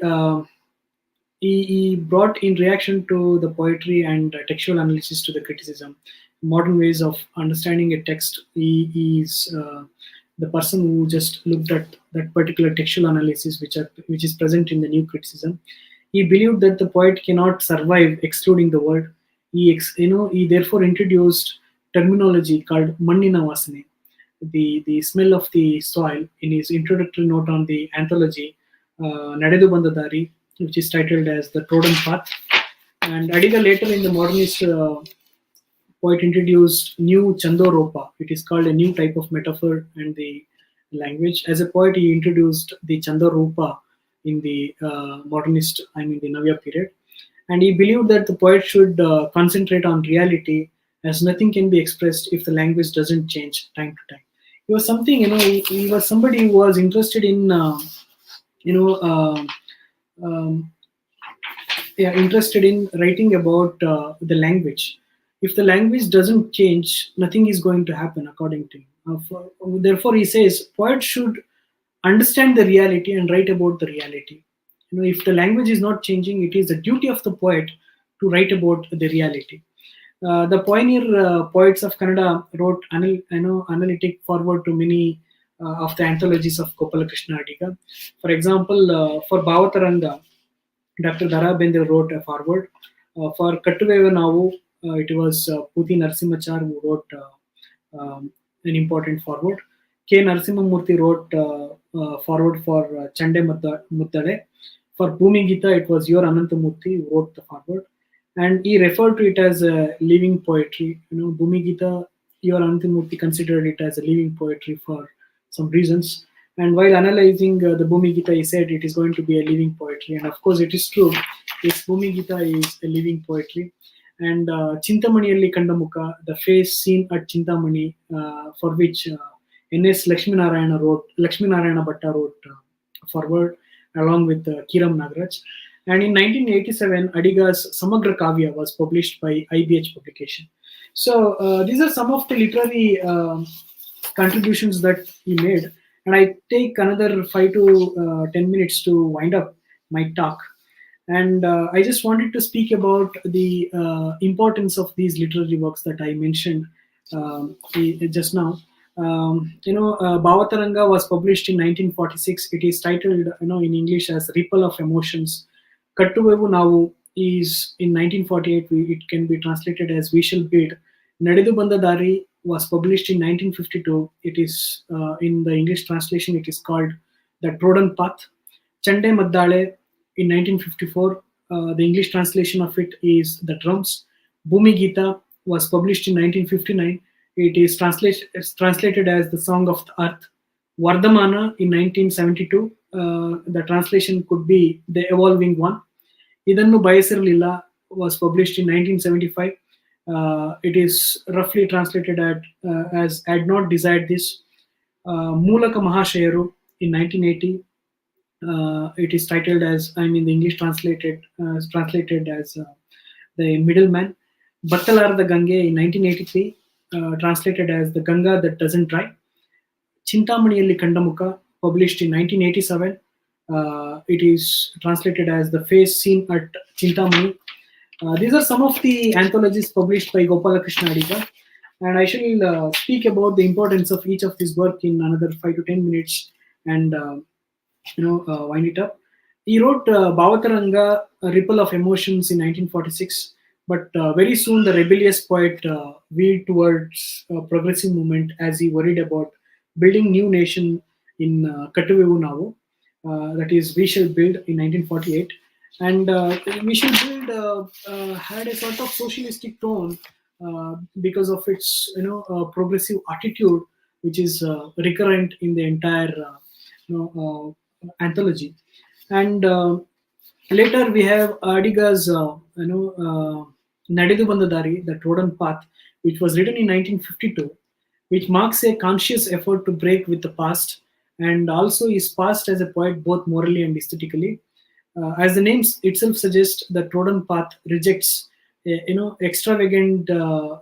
brought in reaction to the poetry and textual analysis to the criticism, modern ways of understanding a text. He is the person who just looked at that particular textual analysis which is present in the new criticism. He believed that the poet cannot survive excluding the word. He therefore introduced terminology called mannina vasane, the smell of the soil, in his introductory note on the anthology Nadedu Bandadari, which is titled as The Trodden Path. And Adiga later in the modernist poet introduced new Chandoropa. It is called a new type of metaphor in the language. As a poet, he introduced the Chandarupa in the modernist, the Navya period. And he believed that the poet should concentrate on reality, as nothing can be expressed if the language doesn't change time to time. He was something, he was somebody who was interested in, interested in writing about the language. If the language doesn't change, nothing is going to happen according to him. Therefore, he says poets should understand the reality and write about the reality. If the language is not changing, it is the duty of the poet to write about the reality. The pioneer poets of Kannada wrote analytic forward to many of the anthologies of Gopalakrishna Adiga. For example, for Bhavataranga, Dr. Dara Bendre wrote a foreword. For Kattuveva Navu, it was Puti Narasimhachar who wrote an important foreword. K. Narasimhamurthy wrote foreword for Chande Muddale. For Bhumi Gita, it was your Anantamurthy who wrote the foreword. And he referred to it as a living poetry. Bhumi Gita, your Anantamurthy considered it as a living poetry for some reasons. And while analyzing the Bhumi Gita, he said it is going to be a living poetry. And of course, it is true. This Bhumi Gita is a living poetry. And Chintamaniyalli Kandamukha, the face seen at Chintamani, for which N.S. Lakshmi Narayana Bhatta wrote forward along with Kiram Nagaraj. And in 1987, Adiga's Samagra Kavya was published by IBH publication. So these are some of the literary contributions that he made. And I take another 5 to 10 minutes to wind up my talk. And I just wanted to speak about the importance of these literary works that I mentioned just now. Bhavataranga was published in 1946. It is titled, in English as Ripple of Emotions. Kattuvevu Navu is in 1948. It can be translated as We Shall Build. Nadedu Banda Dari was published in 1952. It is in the English translation. It is called The Trodden Path. Chande Maddale in 1954. The English translation of it is The Drums. Bhumi Gita was published in 1959. It is translated as The Song of the Earth. Vardhamana in 1972. The translation could be The Evolving One. Idannu Bayasirlilla was published in 1975. It is roughly translated as I had not desired this. Moolaka Mahashayaru in 1980. It is titled as, the English translated as The Middleman. Battalarada Gange in 1983, translated as The Ganga That Doesn't Dry. Chintamaniyalli Kandamukha, published in 1987. It is translated as The Face Seen at Chintamani. These are some of the anthologies published by Gopalakrishna Adiga, and I shall speak about the importance of each of these work in another 5 to 10 minutes and wind it up. He wrote Bhavataranga, A Ripple of Emotions in 1946, but very soon the rebellious poet veered towards progressive movement as he worried about building new nation in Kattuvevu Navu. That is We Shall Build in 1948. And We Shall Build had a sort of socialistic tone because of its progressive attitude, which is recurrent in the entire anthology. And later we have Adiga's Nadedu Banda Dari, The Trodden Path, which was written in 1952, which marks a conscious effort to break with the past, and also is passed as a poet both morally and aesthetically. As the name itself suggests, The Trodden Path rejects extravagant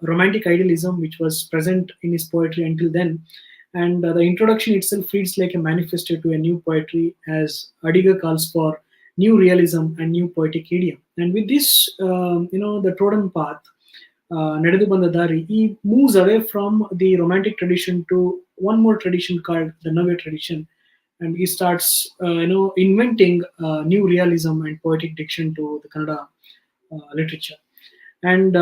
romantic idealism which was present in his poetry until then. And the introduction itself reads like a manifesto to a new poetry, as Adiga calls for new realism and new poetic idiom. And with this, The Trodden Path, Nadedu Banda Dari, he moves away from the romantic tradition to one more tradition called the Navya tradition, and he starts inventing new realism and poetic diction to the Kannada literature. And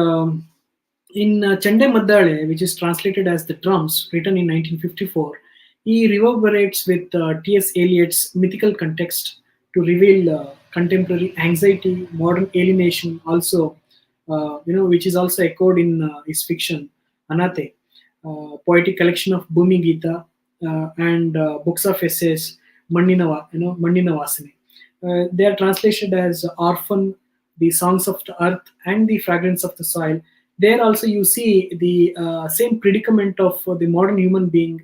in Chande Maddale, which is translated as The Drums, written in 1954, he reverberates with T.S. Eliot's mythical context to reveal contemporary anxiety, modern alienation, also which is also echoed in his fiction Anate, poetic collection of Bhumi Gita, and books of essays Mannina Vasane. They are translated as Orphan, The Songs of the Earth, and The Fragrance of the Soil. There also you see the same predicament of the modern human being,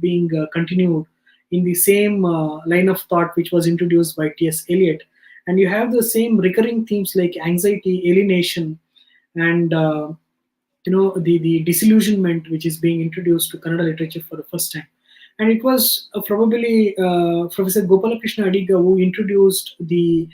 being continued in the same line of thought which was introduced by T.S. Eliot. And you have the same recurring themes like anxiety, alienation, and the disillusionment which is being introduced to Kannada literature for the first time. And it was probably Professor Gopalakrishna Adiga who introduced the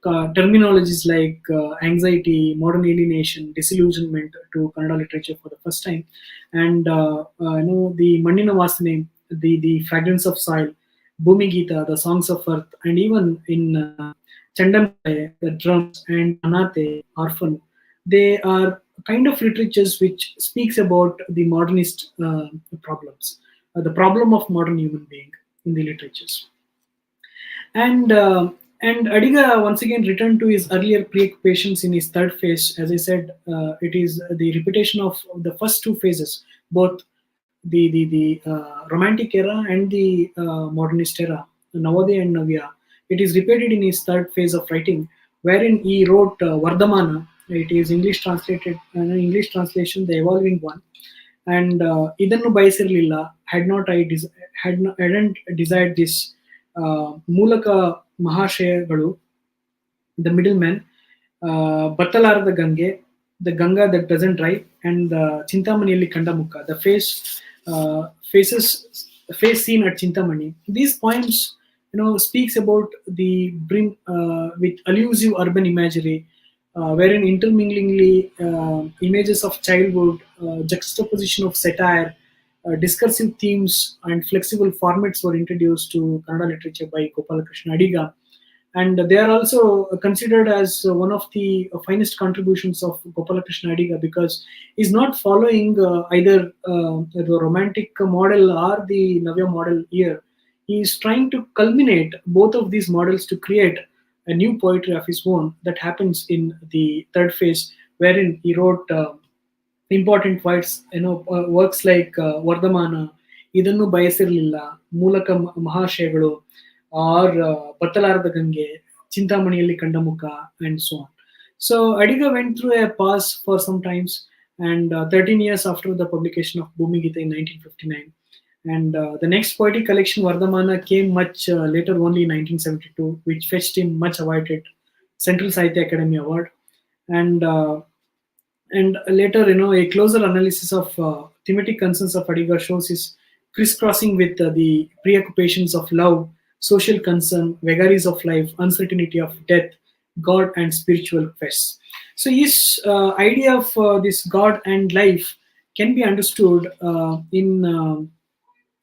terminologies like anxiety, modern alienation, disillusionment to Kannada literature for the first time. And the Mannina Vasane, the fragrance of soil, Bhumi Gita, the songs of earth, and even in Chandamale, the drums, and Anate, orphan. They are kind of literatures which speaks about the modernist problems, the problem of modern human being in the literatures. And Adiga once again returned to his earlier preoccupations in his third phase. As I said, it is the repetition of the first two phases, both the Romantic era and the modernist era, Navodaya and Navya. It is repeated in his third phase of writing, wherein he wrote Vardhamana. It is English translated, English translation, the evolving one. And ಇದನ್ನು ಬಯಸಿರಲಿಲ್ಲ, had not I hadn't desired this, ಮೂಲಕ ಮಹಾಶಯಗಳು, the middleman, ಬತ್ತಲಾರದ Gange, the Ganga that doesn't dry, and Chintamaniyalli Kandamukha, the face seen at Chintamani. These poems, speaks about the brim with elusive urban imagery, wherein interminglingly images of childhood, juxtaposition of satire, discursive themes, and flexible formats were introduced to Kannada literature by Gopalakrishna Adiga. And they are also considered as one of the finest contributions of Gopalakrishna Adiga, because he's not following either the romantic model or the Navya model here. He is trying to culminate both of these models to create a new poetry of his own that happens in the third phase, wherein he wrote important works like Vardhamana, Idannu Bayasirlilla, Mulaka Mahashayagalu, or Battalaರದ Gange, Chintamaniyalli Kandamukha, and so on. So Adiga went through a pause for some times, and 13 years after the publication of Bhumi Gita in 1959. And the next poetic collection, Vardhamana, came much later, only in 1972, which fetched him much awaited Central Sahitya Academy Award. And later, a closer analysis of thematic concerns of Adiga shows his crisscrossing with the preoccupations of love, social concern, vagaries of life, uncertainty of death, God, and spiritual quests. So his idea of this God and life can be understood in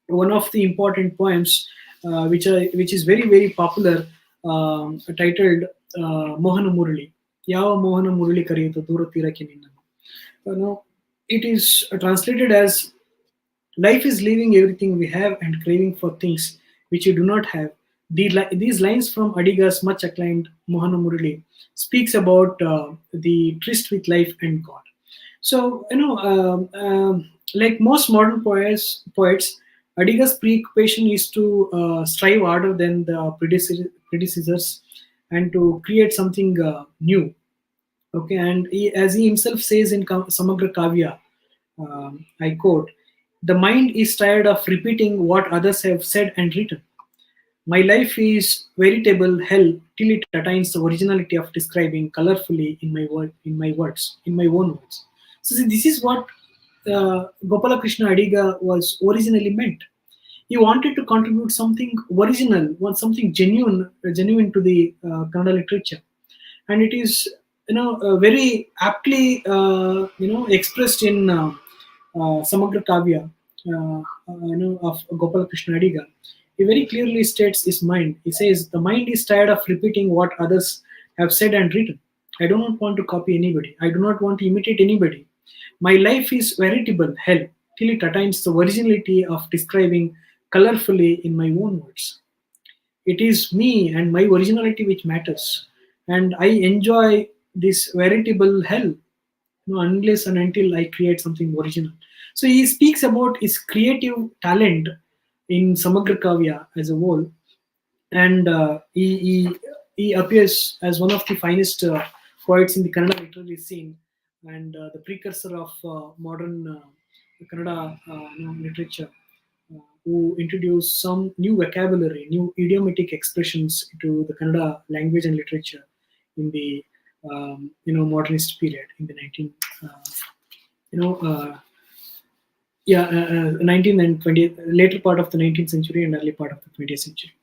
one of the important poems, which is very, very popular, titled Mohana Murali. Yava Mohana Murali Kariyuta Dura Tirake Ninnanu. It is translated as, life is leaving everything we have and craving for things which you do not have. These lines from Adiga's much acclaimed Mohana Murali speaks about the tryst with life and God. So, like most modern poets, Adiga's preoccupation is to strive harder than the predecessors and to create something new. Okay, and as he himself says in Samagra Kavya, I quote, "The mind is tired of repeating what others have said and written. My life is veritable hell till it attains the originality of describing colorfully in my words, in my own words." So see, this is what Gopalakrishna Adiga was originally meant. He wanted to contribute something original, something genuine to the Kannada literature, and it is very aptly expressed in Samagra Kavya of Gopalakrishna Adiga. He very clearly states his mind. He says, "The mind is tired of repeating what others have said and written. I do not want to copy anybody. I do not want to imitate anybody. My life is veritable hell till it attains the originality of describing colorfully in my own words. It is me and my originality which matters, and I enjoy this veritable hell unless and until I create something original." So he speaks about his creative talent in Samagra Kavya as a whole, and he appears as one of the finest poets in the Kannada literary scene, and the precursor of modern Kannada literature, who introduced some new vocabulary, new idiomatic expressions to the Kannada language and literature in the modernist period in the 19th and 20th, later part of the 19th century and early part of the 20th century.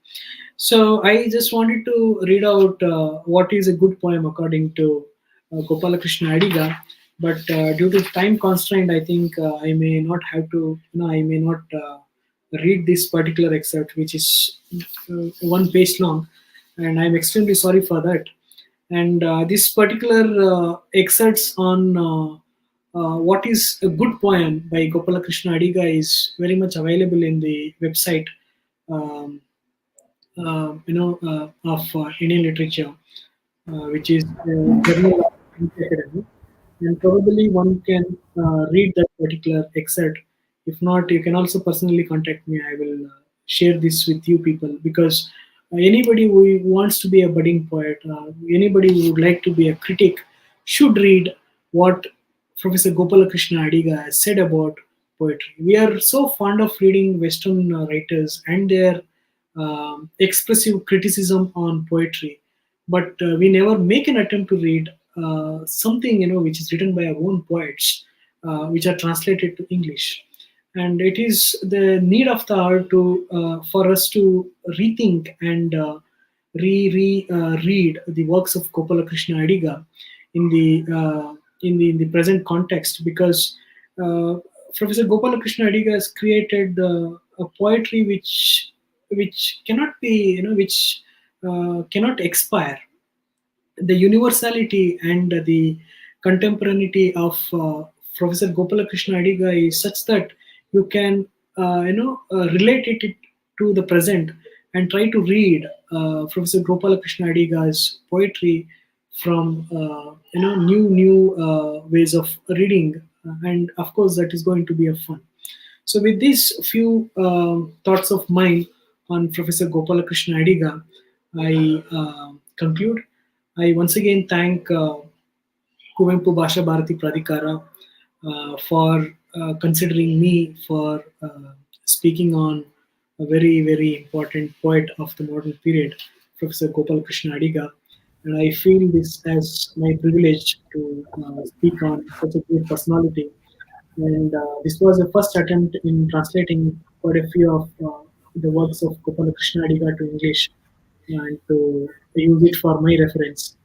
So I just wanted to read out what is a good poem according to Gopalakrishna Adiga, but due to time constraint, I think I may not have to, I may not read this particular excerpt, which is 1 page long. and I'm extremely sorry for that. And this particular excerpts on what is a good poem by Gopalakrishna Adiga is very much available in the website, um, of Indian literature, which is Journal of English Academy, and probably one can read that particular excerpt. If not, you can also personally contact me. I will share this with you people, because anybody who wants to be a budding poet, anybody who would like to be a critic, should read what Professor Gopalakrishna Adiga has said about poetry. We are so fond of reading Western writers and their expressive criticism on poetry, but we never make an attempt to read something which is written by our own poets, which are translated to English. And it is the need of the hour to for us to rethink and read the works of Gopalakrishna Adiga in the present context, because Professor Gopalakrishna Adiga has created a poetry which cannot be which cannot expire. The universality and the contemporaneity of Professor Gopalakrishna Adiga is such that you can relate it to the present and try to read Professor Gopalakrishna Adiga's poetry from new ways of reading, and of course that is going to be a fun. So with these few thoughts of mine on Professor Gopalakrishna Adiga, I conclude. I once again thank Kuvempu Bhasha Bharati Pradhikara for considering me for speaking on a very, very important poet of the modern period, Professor Gopalakrishna Adiga. And I feel this as my privilege to speak on such a great personality. And this was the first attempt in translating quite a few of the works of Gopalakrishna Adiga to English, and to use it for my reference.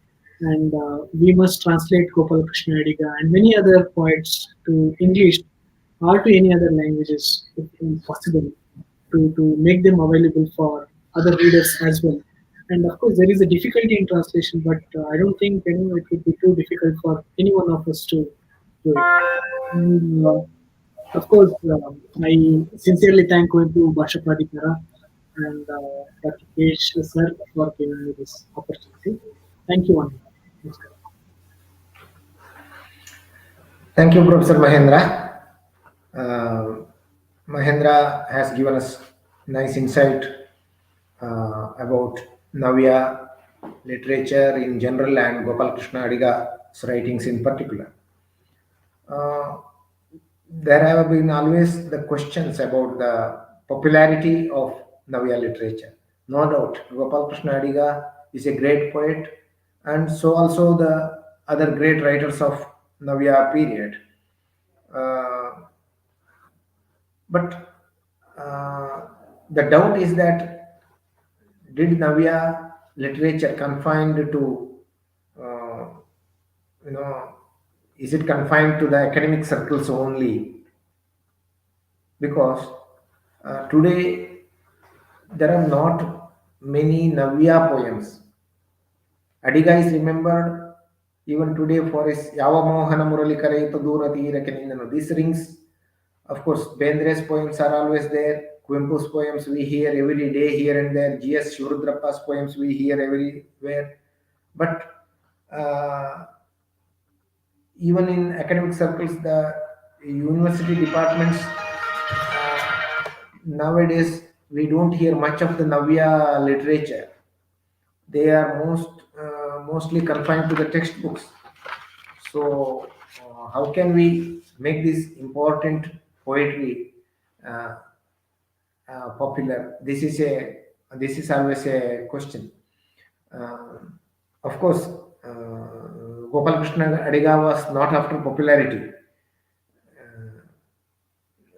And we must translate Gopalakrishna Adiga and many other poets to English or to any other languages if possible, to make them available for other readers as well. And of course, there is a difficulty in translation, but I don't think it would be too difficult for any one of us to do it. And, of course, I sincerely thank Kuvempu Bhasha Pradhikara and Dr. Kesh sir for giving me this opportunity. Thank you, one. Thank you, Professor Mahendra. Mahendra has given us nice insight about Navya literature in general and Gopalakrishna Adiga's writings in particular. There have been always the questions about the popularity of Navya literature. No doubt, Gopalakrishna Adiga is a great poet, and so also the other great writers of Navya period. But the doubt is that did Navya literature confined to, is it confined to the academic circles only? Because today there are not many Navya poems. Adiga is remembered even today for his Yava Mohana Murali Karaito Dura Tira Keninano. These rings, of course, Bendre's poems are always there. Kuvempu's poems we hear every day here and there. G.S. Shivarudrappa's poems we hear everywhere. But even in academic circles, the university departments, nowadays we don't hear much of the Navya literature. They are mostly confined to the textbooks. So, how can we make this important poetry popular? This is always a question. Of course, Gopalakrishna Adiga was not after popularity.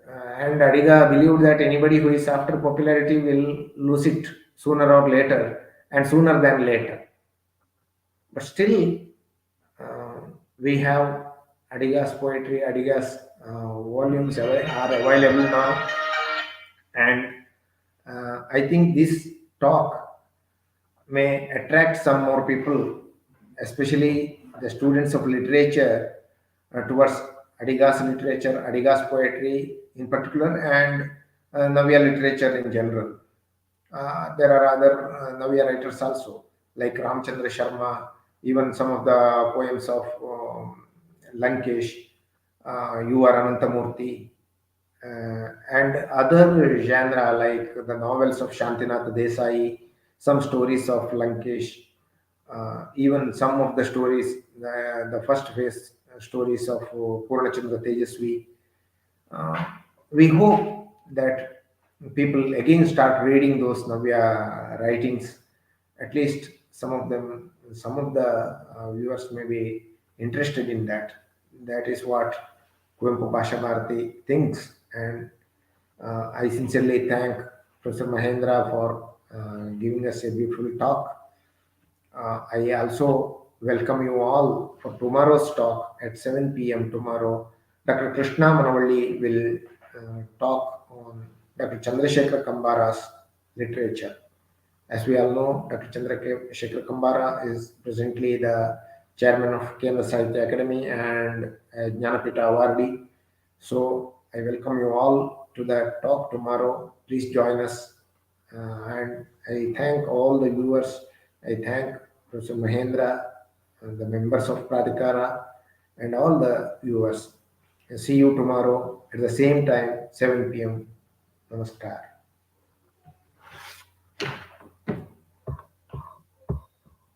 And Adiga believed that anybody who is after popularity will lose it sooner or later, and sooner than later. But still, we have Adiga's poetry, Adiga's volumes are available now, and I think this talk may attract some more people, especially the students of literature, towards Adiga's literature, Adiga's poetry in particular, and Navya literature in general. There are other Navya writers also, like Ramchandra Sharma, even some of the poems of Lankesh, U.R. Anantamurthy, and other genre like the novels of Shantinath Desai, some stories of Lankesh, even some of the stories, the first phase stories of Purnachandra Tejasvi. Uh, we hope that people again start reading those Navya writings. At least some of the viewers may be interested in that. That is what Kuvempu Pasha Bharati thinks. And I sincerely thank Professor Mahendra for giving us a beautiful talk. I also welcome you all for tomorrow's talk at 7 p.m. tomorrow. Dr. Krishna Manavalli will talk on Dr. Chandrasekhar Kambara's literature. As we all know, Dr. Chandrasekhar Kambara is presently the chairman of Kendra Sahitya Academy and a Jnanapita Awardee. So I welcome you all to that talk tomorrow. Please join us. And I thank all the viewers. I thank Professor Mahendra, and the members of Pradhikara, and all the viewers. See you tomorrow at the same time, 7 p.m. Namaskar.